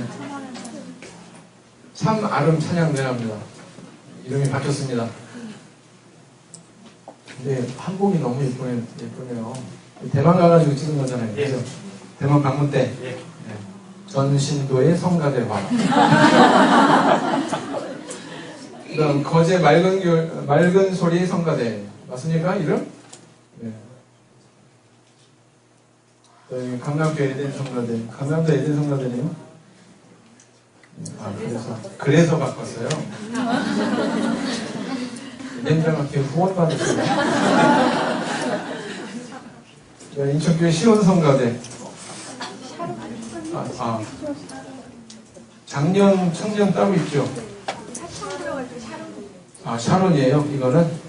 Speaker 1: 참 아름 찬양대랍니다. 이름이 바뀌었습니다. 근데 한복이 너무 예쁘네요. 대만 가가지고 찍은 거잖아요.
Speaker 5: 네.
Speaker 1: 그죠? 대만 방문 때.
Speaker 5: 네.
Speaker 1: 네. 전신도의 성가대화. 그 다음 거제 맑은 소리 성가대. 맞습니까? 이름? 네. 저희 강남교 에덴 성가대. 강남도 에덴 성가대네요. 아, 그래서 바꿨어요. 에덴장학교 후원 받았어요. 인천교회 시온 성가대. 작년 청년 따로 있죠. 아, 샤론이에요. 이거는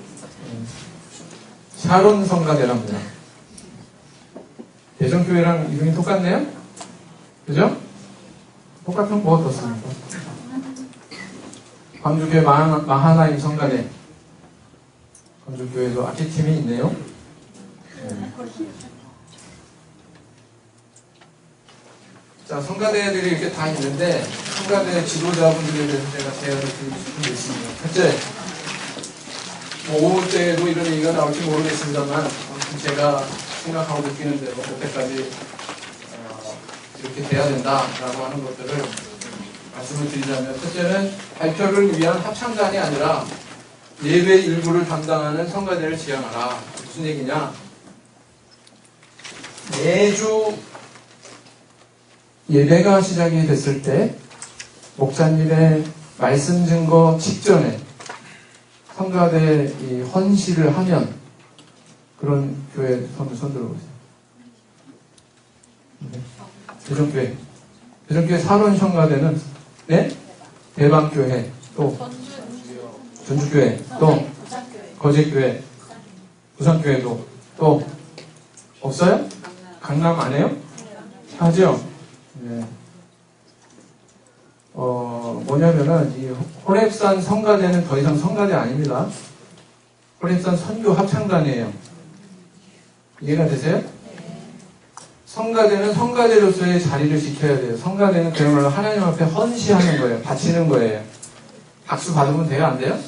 Speaker 1: 샤론 성가대랍니다. 대전교회랑 이름이 똑같네요? 그죠? 똑같은 뭐 어떻습니까? 광주교회 마하나임 성가대. 광주교회도 아키팀이 있네요. 자, 성가대들이 이렇게 다 있는데, 성가대 지도자분들에 대해서 제가 제안을 드리고 싶은 게 있습니다. 첫째, 뭐 오후 때에도 이런 얘기가 나올지 모르겠습니다만, 아무튼 제가 생각하고 느끼는 대로 그때까지 이렇게 돼야 된다라고 하는 것들을 말씀을 드리자면, 첫째는 발표를 위한 합창단이 아니라 예배 일부를 담당하는 성가대를 지향하라. 무슨 얘기냐? 매주 예배가 시작이 됐을 때 목사님의 말씀 증거 직전에 성가대 이 헌시를 하면, 그런 교회 손 들어보세요. 네. 대전교회 사론 성가대는 네? 대방교회, 또 전주교회, 또 거제교회, 부산교회도 또 없어요? 강남 안 해요? 하죠? 네. 뭐냐면은 이 호랩산 성가대는 더 이상 성가대 아닙니다. 호랩산 선교 합창단이에요. 이해가 되세요? 성가대는 성가대로서의 자리를 지켜야 돼요. 성가대는 그야말로 하나님 앞에 헌시하는 거예요. 바치는 거예요. 박수 받으면 돼요? 안 돼요?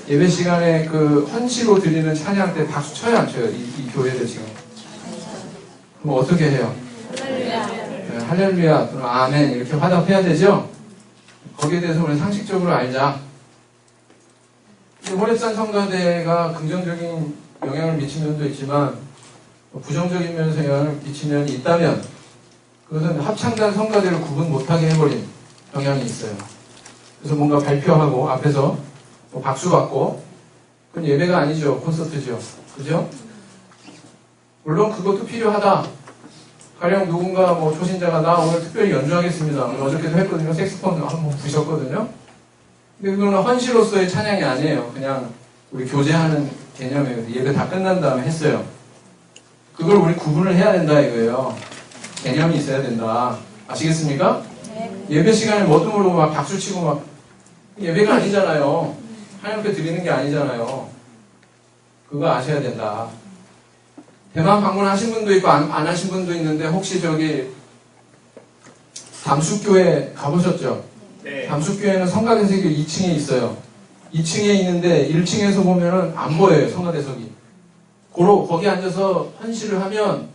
Speaker 1: 예배 시간에 그 헌시로 드리는 찬양 때 박수 쳐요? 안 쳐요? 이 교회들 지금. 그럼 어떻게 해요? 네, 할렐루야, 또는 아멘 이렇게 화답해야 되죠? 거기에 대해서 우리는 상식적으로 알자. 호랩산 성가대가 긍정적인 영향을 미친 면도 있지만 부정적인 면에서 영향을 미친 면이 있다면 그것은 합창단 성가대를 구분 못하게 해버린 영향이 있어요. 그래서 뭔가 발표하고 앞에서 뭐 박수 받고, 그건 예배가 아니죠. 콘서트죠. 그죠? 물론 그것도 필요하다. 가령 누군가 뭐 초신자가 나 오늘 특별히 연주하겠습니다. 어저께도 했거든요. 색소폰 한번 부셨거든요. 근데 그거는 헌시로서의 찬양이 아니에요. 그냥 우리 교제하는 개념이에요. 예배 다 끝난 다음에 했어요. 그걸 우리 구분을 해야 된다 이거예요. 개념이 있어야 된다. 아시겠습니까? 네. 예배 시간에 뭐도 모르고 막 박수치고 막 예배가 아니잖아요. 하나님께 드리는 게 아니잖아요. 그거 아셔야 된다. 대만 방문하신 분도 있고 안 하신 분도 있는데 혹시 저기 담숫교회 가보셨죠? 네. 담숫교회는 성가대석이 2층에 있어요. 2층에 있는데 1층에서 보면은 안 보여요. 성가대석이. 거기 앉아서 헌시를 하면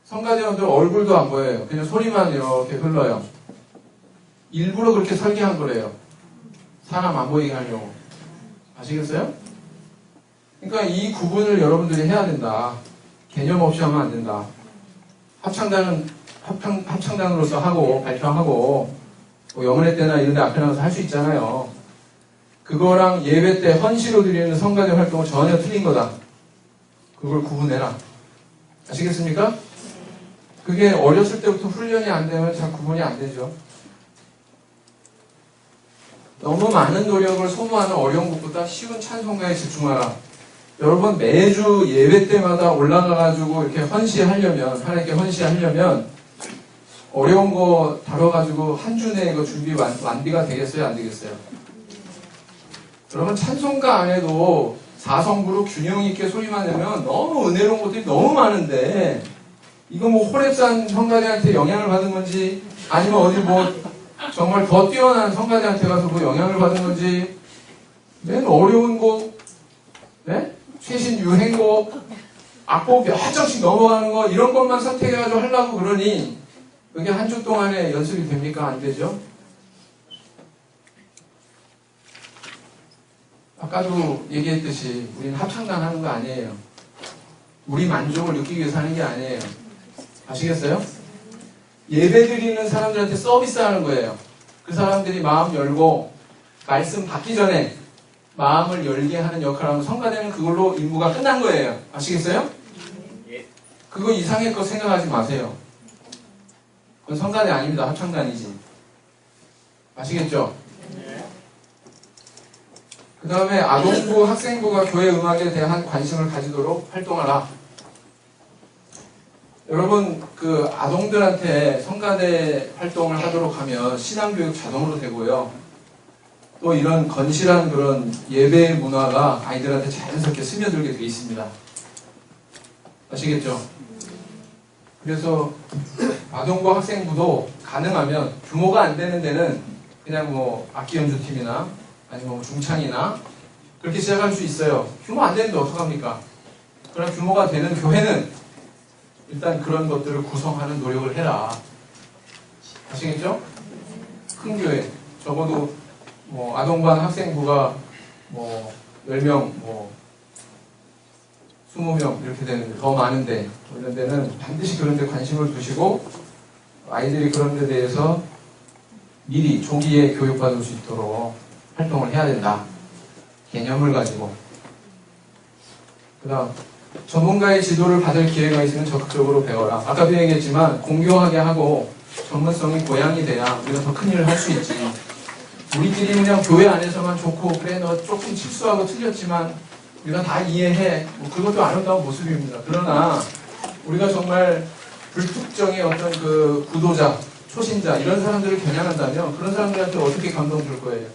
Speaker 1: 성가대원들 얼굴도 안 보여요. 그냥 소리만 이렇게 흘러요. 일부러 그렇게 설계한 거래요. 사람 안 보이게 하려고. 아시겠어요? 그러니까 이 구분을 여러분들이 해야 된다. 개념 없이 하면 안 된다. 합창단으로서 하고 발표하고 뭐 영혼의 때나 이런 데 앞에 나가서 할 수 있잖아요. 그거랑 예배 때 헌시로 드리는 성가대 활동은 전혀 틀린 거다. 그걸 구분해라. 아시겠습니까? 그게 어렸을 때부터 훈련이 안 되면 잘 구분이 안 되죠. 너무 많은 노력을 소모하는 어려운 것보다 쉬운 찬송가에 집중하라. 여러분 매주 예배 때마다 올라가가지고 이렇게 헌시하려면, 하나님께 헌시하려면 어려운 거 다뤄가지고 한 주 내에 이거 준비 완비가 되겠어요? 안 되겠어요? 여러분 찬송가 안에도 사성부로 균형 있게 소리만 내면 너무 은혜로운 것들이 너무 많은데, 이거 뭐 호랩산 성가대한테 영향을 받은 건지 아니면 어디 뭐 정말 더 뛰어난 성가대한테 가서 뭐 영향을 받은 건지, 맨 어려운 곡, 네? 최신 유행곡, 악보 몇 장씩 넘어가는 거 이런 것만 선택해가지고 하려고 그러니 그게 한 주 동안에 연습이 됩니까? 안 되죠? 아까도 얘기했듯이 우리는 합창단 하는 거 아니에요. 우리 만족을 느끼기 위해서 하는 게 아니에요. 아시겠어요? 예배 드리는 사람들한테 서비스하는 거예요. 그 사람들이 마음 열고 말씀 받기 전에 마음을 열게 하는 역할을 하면 성가대는 그걸로 임무가 끝난 거예요. 아시겠어요? 그거 이상의 거 생각하지 마세요. 그건 성가대 아닙니다. 합창단이지. 아시겠죠? 그 다음에 아동부, 학생부가 교회 음악에 대한 관심을 가지도록 활동하라. 여러분, 그 아동들한테 성가대 활동을 하도록 하면 신앙교육 자동으로 되고요. 또 이런 건실한 그런 예배 문화가 아이들한테 자연스럽게 스며들게 돼 있습니다. 아시겠죠? 그래서 아동부, 학생부도 가능하면 규모가 안 되는 데는 그냥 뭐 악기 연주팀이나 아니면 뭐 중창이나 그렇게 시작할 수 있어요. 규모 안 되는데 어떡합니까? 그럼 규모가 되는 교회는 일단 그런 것들을 구성하는 노력을 해라. 아시겠죠? 큰 교회, 적어도 뭐 아동반 학생부가 뭐 10명, 뭐 20명 이렇게 되는데, 더 많은데 이런 데는 반드시 그런 데 관심을 두시고 아이들이 그런 데 대해서 미리 조기에 교육받을 수 있도록 활동을 해야 된다. 개념을 가지고. 그 다음 전문가의 지도를 받을 기회가 있으면 적극적으로 배워라. 아까도 얘기했지만 공교하게 하고 전문성이 고양이 돼야 우리가 더 큰 일을 할 수 있지. 우리끼리 그냥 교회 안에서만 좋고 그래 너 조금 실수하고 틀렸지만 우리가 다 이해해. 뭐 그것도 아름다운 모습입니다. 그러나 우리가 정말 불특정의 어떤 그 구도자, 초신자 이런 사람들을 겨냥한다면 그런 사람들한테 어떻게 감동 줄 거예요?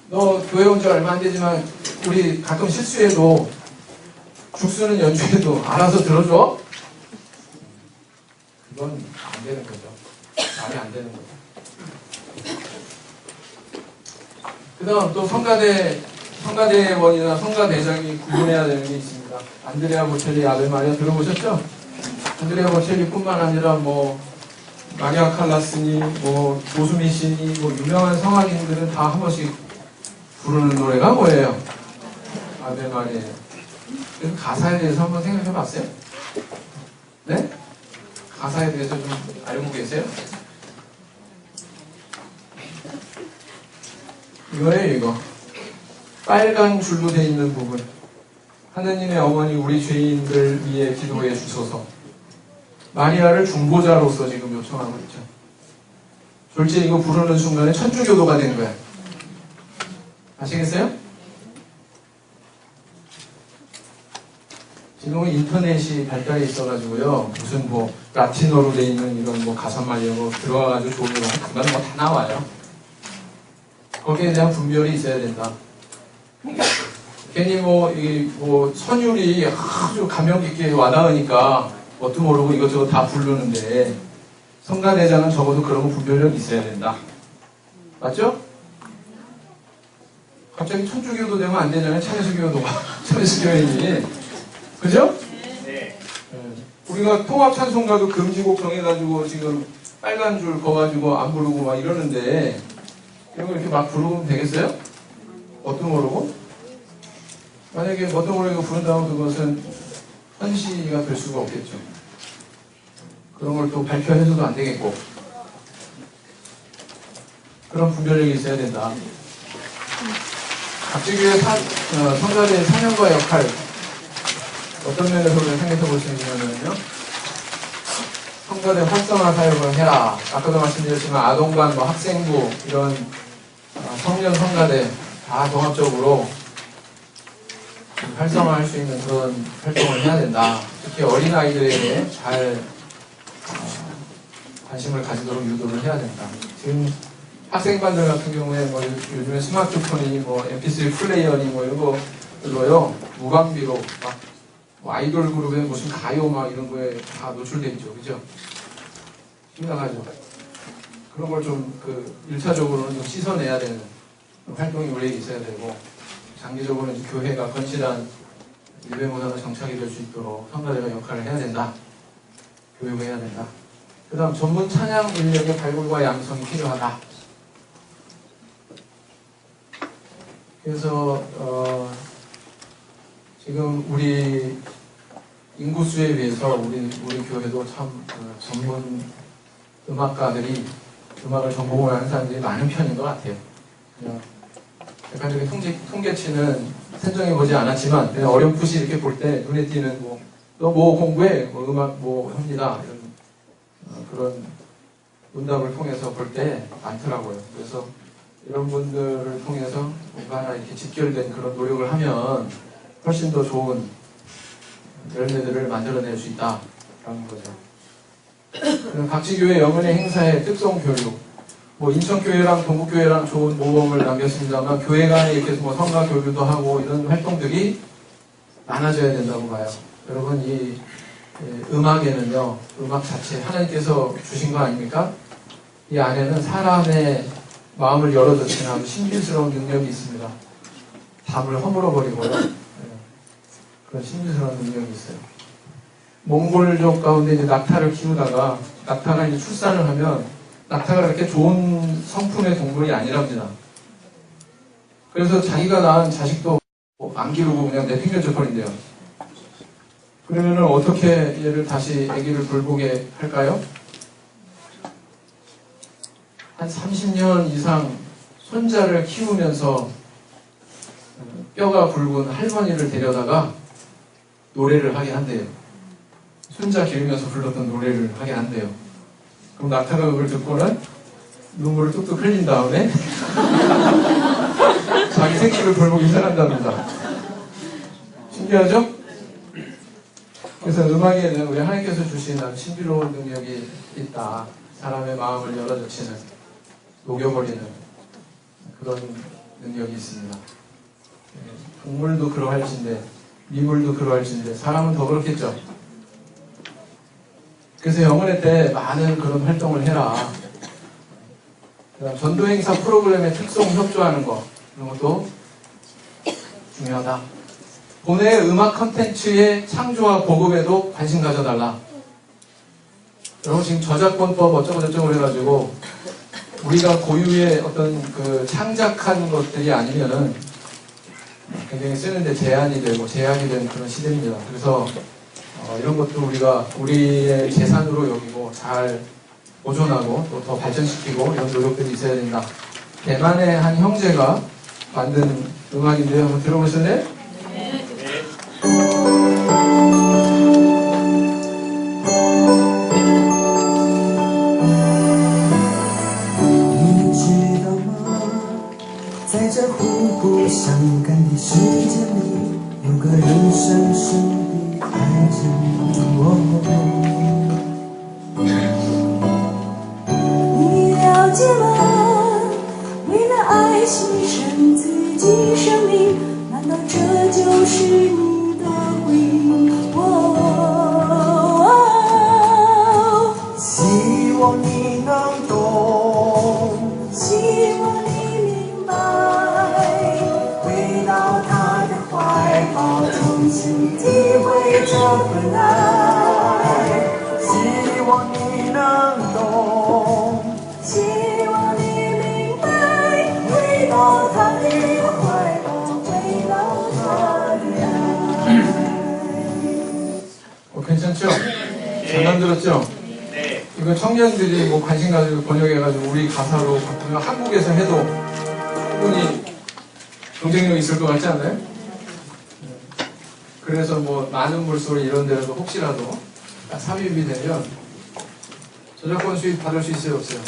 Speaker 1: 너 교회 온 지 얼마 안 되지만 우리 가끔 실수해도 죽수는 연주해도 알아서 들어줘? 그건 안 되는 거죠. 말이 안 되는 거죠. 그 다음 또 성가대원이나 성가대장이 구분해야 되는 게 있습니다. 안드레아 보첼리 아베 마리아 들어보셨죠? 안드레아 보첼리뿐만 아니라 뭐 마리아 칼라스니 뭐 조수미시니 뭐 유명한 성악인들은 다 한 번씩 부르는 노래가 뭐예요? 아베 마리아. 그래서 가사에 대해서 한번 생각해 봤어요? 네? 가사에 대해서 좀 알고 계세요? 이거예요, 이거. 빨간 줄로 되어 있는 부분. 하느님의 어머니 우리 죄인들 위해 기도해 주소서. 마리아를 중보자로서 지금 요청하고 있죠. 졸지에 이거 부르는 순간에 천주교도가 된 거야. 아시겠어요? 지금은 인터넷이 발달해 있어가지고요. 무슨 뭐 라틴어로 돼 있는 이런 뭐 가사말 이런 거 들어가가지고 좋은 거 그건 뭐 다 나와요. 거기에 대한 분별이 있어야 된다. 괜히 뭐 선율이 아주 감명 깊게 와닿으니까 뭣도 모르고 이것저것 다 부르는데 성가대장은 적어도 그런 거 분별력이 있어야 된다. 맞죠? 갑자기 천주교도 되면 안 되잖아요. 차례수교인이. 그죠? 네. 우리가 통합찬송가도 금지곡 정해가지고 지금 빨간 줄 거가지고 안 부르고 막 이러는데 이런 거 이렇게 막 부르면 되겠어요? 뭣도 모르고? 만약에 뭣도 모르고 부른다면 그것은 현시가 될 수가 없겠죠. 그런 걸 또 발표해서도 안 되겠고. 그런 분별력이 있어야 된다. 갑자기 성가대의 사명과 역할 어떤 면에서 생각해 볼 수 있냐면요. 성가대 활성화 사역을 해라. 아까도 말씀드렸지만 아동반, 뭐 학생부 이런 청년 성가대 다 종합적으로 활성화할 수 있는 그런 활동을 해야 된다. 특히 어린 아이들에게 잘 관심을 가지도록 유도를 해야 된다. 지금 학생반들 같은 경우에 뭐 요즘에 스마트폰이 뭐 MP3 플레이어니 뭐 이런 거로요 무방비로 막 뭐 아이돌 그룹의 무슨 가요 막 이런 거에 다 노출돼 있죠, 그죠? 심각하죠. 그런 걸 좀 그 1차적으로는 좀 씻어내야 되는 활동이 우리에게 있어야 되고 장기적으로는 이제 교회가 건실한 예배 문화가 정착이 될 수 있도록 성가대가 역할을 해야 된다. 교육을 해야 된다. 그 다음 전문 찬양 인력의 발굴과 양성이 필요하다. 그래서 지금 우리 인구수에 비해서 우리 교회도 참 전문 음악가들이 음악을 전공을 하는 사람들이 많은 편인 것 같아요. 그냥 객관적인 통계치는 산정해 보지 않았지만 그냥 어렴풋이 이렇게 볼 때 눈에 띄는 너 뭐 공부해? 뭐 음악 뭐 합니다. 이런 그런 문답을 통해서 볼 때 많더라고요. 그래서 이런 분들을 통해서 뭔가 하나 이렇게 직결된 그런 노력을 하면 훨씬 더 좋은 열매들을 만들어낼 수 있다라는 거죠. 각지 교회 영은의 행사의 특성 교육, 뭐 인천교회랑 동국교회랑 좋은 모범을 남겼습니다만 교회 간에 이렇게 뭐 성가 교류도 하고 이런 활동들이 많아져야 된다고 봐요. 여러분 이 음악에는요, 음악 자체 하나님께서 주신 거 아닙니까? 이 안에는 사람의 마음을 열어젖히는 아주 신비스러운 능력이 있습니다. 담을 허물어버리고요. 그런 신비스러운 능력이 있어요. 몽골족 가운데 이제 낙타를 키우다가 낙타가 이제 출산을 하면 낙타가 그렇게 좋은 성품의 동물이 아니랍니다. 그래서 자기가 낳은 자식도 안 기르고 그냥 내팽개쳐 버린대요. 그러면은 어떻게 얘를 다시 아기를 돌보게 할까요? 한 30년 이상 손자를 키우면서 뼈가 굵은 할머니를 데려다가 노래를 하게 한대요. 손자 기르면서 불렀던 노래를 하게 한대요. 그럼 낙타가 그걸 듣고는 눈물을 뚝뚝 흘린 다음에 자기 새끼를 돌보기 시작한답니다. 신기하죠? 그래서 음악에는 우리 하나님께서 주신 아주 신비로운 능력이 있다. 사람의 마음을 열어젖히는, 녹여버리는 그런 능력이 있습니다. 동물도 그러할진데, 미물도 그러할진데, 사람은 더 그렇겠죠. 그래서 영혼의 때 많은 그런 활동을 해라. 그다음 전도행사 프로그램의 특성 협조하는 거, 이런 것도 중요하다. 본의 음악 컨텐츠의 창조와 보급에도 관심 가져달라. 여러분 지금 저작권법 어쩌고저쩌고 해가지고 우리가 고유의 어떤 그 창작한 것들이 아니면은 굉장히 쓰는데 제한이 되고 제약이 되는 그런 시대입니다. 그래서 이런 것도 우리가 우리의 재산으로 여기고 잘 보존하고 또 더 발전시키고 이런 노력들이 있어야 된다. 대만의 한 형제가 만든 음악인데요. 한번 들어보실래요? 괜찮죠? 잘 만들었죠? 이거 청년들이 뭐 관심 가지고 번역해가지고 우리 가사로 바꾸면 한국에서 해도 충분히 경쟁력이 있을 것 같지 않아요? 그래서 뭐 많은 물소리 이런 데라도 혹시라도 삽입이 되면 저작권 수입 받을 수 있어요, 없어요?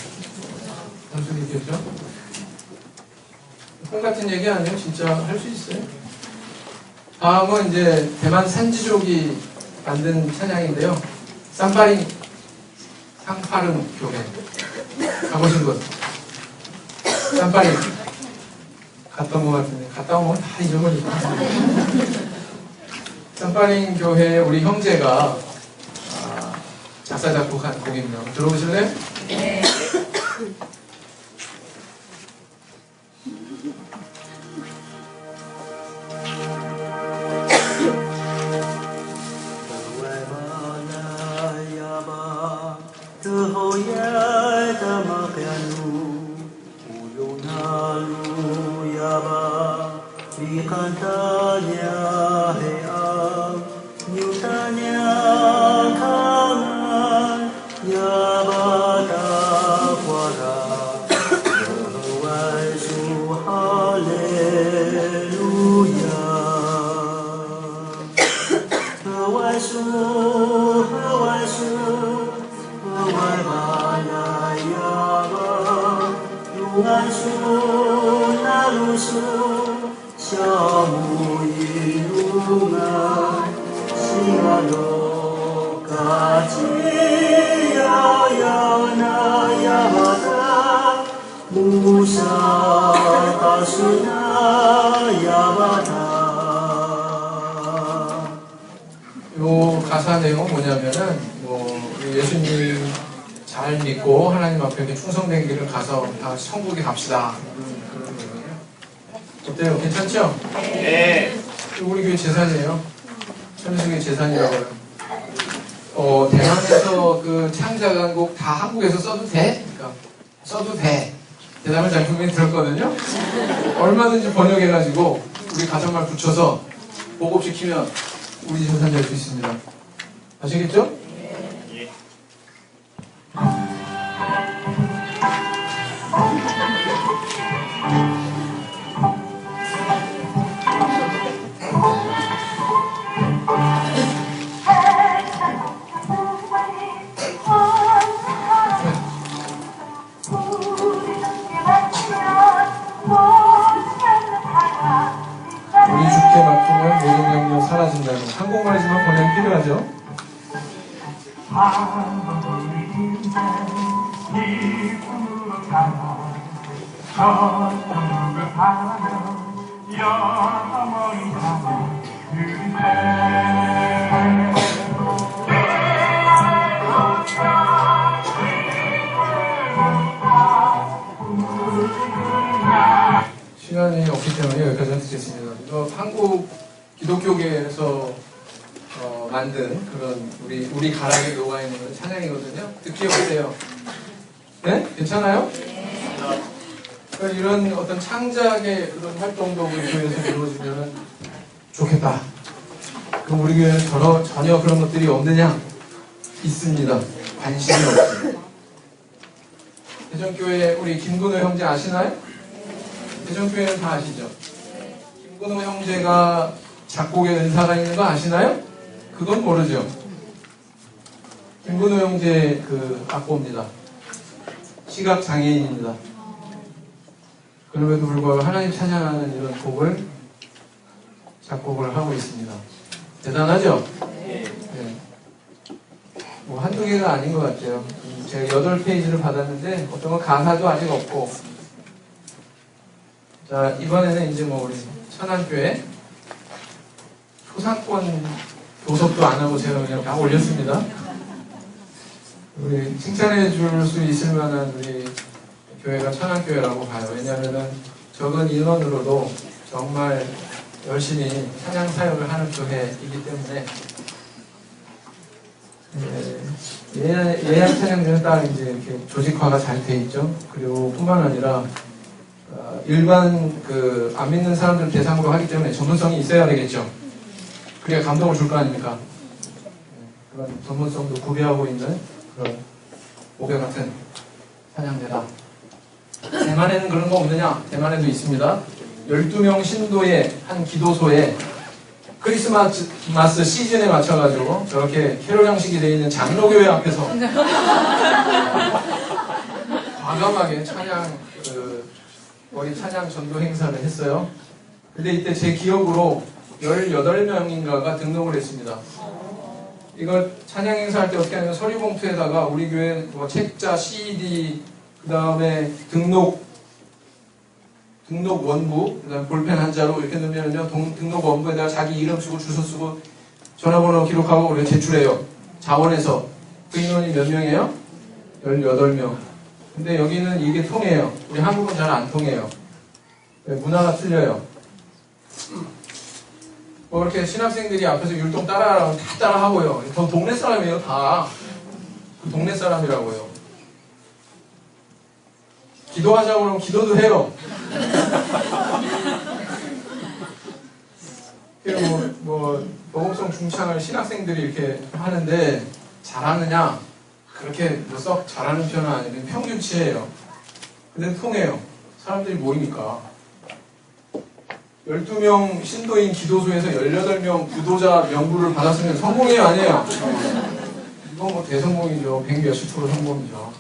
Speaker 1: 할 수도 있겠죠? 꿈 같은 얘기 아니에요? 진짜 할 수 있어요? 다음은 이제 대만 산지족이 만든 찬양인데요. 쌍파링 상파릉 교회 가보신 분? 쌍파링 갔다 온 것 같은데 갔다 오면 다 잊어버리고. 쌍파링 교회 우리 형제가 작사 작곡한 곡입니다. 들어보실래요? 네.
Speaker 6: Cantanya, hey, nyutanya.
Speaker 1: 요 가사 내용은 뭐냐면은 우리 예수님 잘 믿고 하나님 앞에 이렇게 충성된 길을 가서 다 천국에 갑시다. 그런 내용이에요. 어때요? 괜찮죠? 네. 우리 교회 재산이에요. 천주교회 재산이라고요. 대만에서 그 창작한 곡 다 한국에서 써도 돼? 그러니까 써도 돼. 대답을 잘 분명히 들었거든요. 얼마든지 번역해가지고 우리 가정말 붙여서 보급시키면 우리 재산 될 수 있습니다. 아시겠죠? 예. 우리 주께 맡기면 모든 영역 사라진다는 한국말이지만 번역이 필요하죠. 시간이 없기 때문에 여기까지 하겠습니다. 이거 한국 기독교계에서 만든 그런 우리 가락에 녹아있는 찬양이거든요. 듣기 어때요? 네? 괜찮아요? 그러니까 이런 어떤 창작의 그런 활동도 우리 교회에서 이루어지면 좋겠다. 그럼 우리 교회는 전혀 그런 것들이 없느냐? 있습니다. 관심이 없습니다. 대전교회 우리 김근호 형제 아시나요? 대전교회는 다 아시죠? 김근호 형제가 작곡에 은사가 있는 거 아시나요? 그건 모르죠. 김근호 형제 그 악보입니다. 시각장애인입니다. 그럼에도 불구하고 하나님 찬양하는 이런 곡을 작곡을 하고 있습니다. 대단하죠? 네. 뭐 한두 개가 아닌 것 같아요. 제가 8페이지를 받았는데 어떤 건 가사도 아직 없고. 자, 이번에는 이제 우리 천안교회 초상권 교섭도 안 하고 제가 그냥 다 올렸습니다. 우리 칭찬해 줄 수 있을 만한 우리 교회가 천안교회라고 봐요. 왜냐하면은 적은 인원으로도 정말 열심히 찬양 사역을 하는 교회이기 때문에 예약 찬양들은 딱 이제 이렇게 조직화가 잘 돼 있죠. 그리고 뿐만 아니라 일반 안 믿는 사람들 대상으로 하기 때문에 전문성이 있어야 되겠죠. 그래야 감동을 줄 거 아닙니까? 그런 전문성도 구비하고 있는 그런 오배 같은 찬양대다. 대만에는 그런 거 없느냐? 대만에도 있습니다. 12명 신도의 한 기도소에 크리스마스 시즌에 맞춰가지고 저렇게 캐롤 형식이 되어 있는 장로교회 앞에서 과감하게 거의 찬양 전도 행사를 했어요. 근데 이때 제 기억으로 18명인가가 등록을 했습니다. 이걸 찬양 행사할 때 어떻게 하냐면 서류봉투에다가 우리 교회 책자, CD, 그 다음에 등록 원부, 그 다음에 볼펜 한 자로 이렇게 넣으면요, 등록 원부에다가 자기 이름 쓰고 주소 쓰고 전화번호 기록하고 우리가 제출해요. 자원에서. 그 인원이 몇 명이에요? 18명. 근데 여기는 이게 통해요. 우리 한국은 잘 안 통해요. 문화가 틀려요. 뭐 이렇게 신학생들이 앞에서 율동 따라하라고 다 따라하고요. 동네 사람이에요, 다. 그 동네 사람이라고요. 기도하자고 그러면 기도도 해요. 그리고 복음성 중창을 신학생들이 이렇게 하는데 잘하느냐? 그렇게 썩 잘하는 편은 아니고 평균치예요. 근데 통해요. 사람들이 모이니까. 12명 신도인 기도소에서 18명 부도자 명부를 받았으면 성공이에요, 아니에요? 이건 뭐 대성공이죠. 100몇십 프로 성공이죠.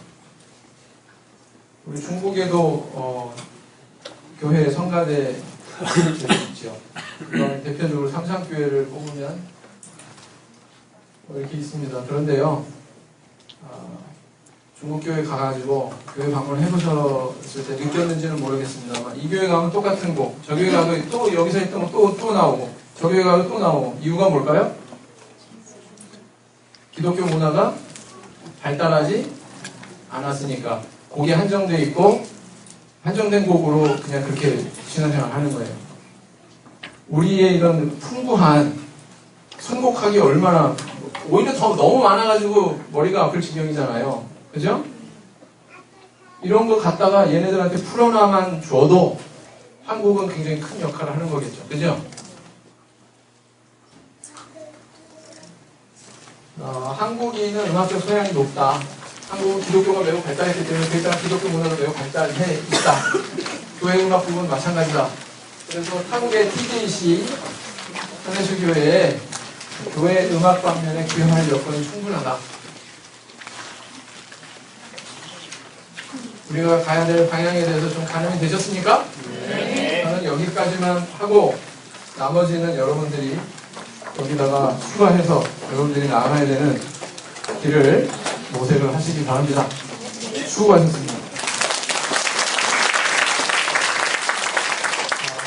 Speaker 1: 우리 중국에도 교회 성가대 있죠. 그런 대표적으로 삼상교회를 뽑으면 이렇게 있습니다. 그런데요, 중국 교회 가가지고 교회 방문을 해보셨을 때 느꼈는지는 모르겠습니다만 이 교회 가면 똑같은 곡, 저 교회 가면 또 여기서 했던 거 또 나오고 저 교회 가면 또 나오고 이유가 뭘까요? 기독교 문화가 발달하지 않았으니까 곡이 한정되어 있고 한정된 곡으로 그냥 그렇게 신앙생활을 하는 거예요. 우리의 이런 풍부한 선곡하기 얼마나 오히려 더 너무 많아가지고 머리가 아플 지경이잖아요. 그죠? 이런 거 갖다가 얘네들한테 풀어나만 줘도 한국은 굉장히 큰 역할을 하는 거겠죠. 그죠? 한국인은 음악적 소양이 높다. 한국은 기독교가 매우 발달했기 때문에 그 따라 기독교 문화도 매우 발달해 있다. 교회 음악 부분은 마찬가지다. 그래서 한국의 TJC 현대수교회에 교회 음악 방면에 기여할 여건이 충분하다. 우리가 가야 될 방향에 대해서 좀 가늠이 되셨습니까? 네. 저는 여기까지만 하고 나머지는 여러분들이 여기다가 추가해서 여러분들이 나가야 되는 길을 모색을 하시기 바랍니다. 수고하셨습니다.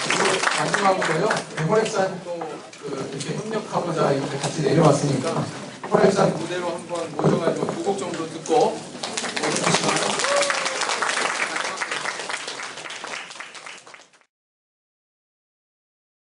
Speaker 1: 그리고 마지막으로요, 호랩산도 이렇게 협력하고자 이렇게 같이 내려왔으니까 호랩산 무대로 한번 모셔가지고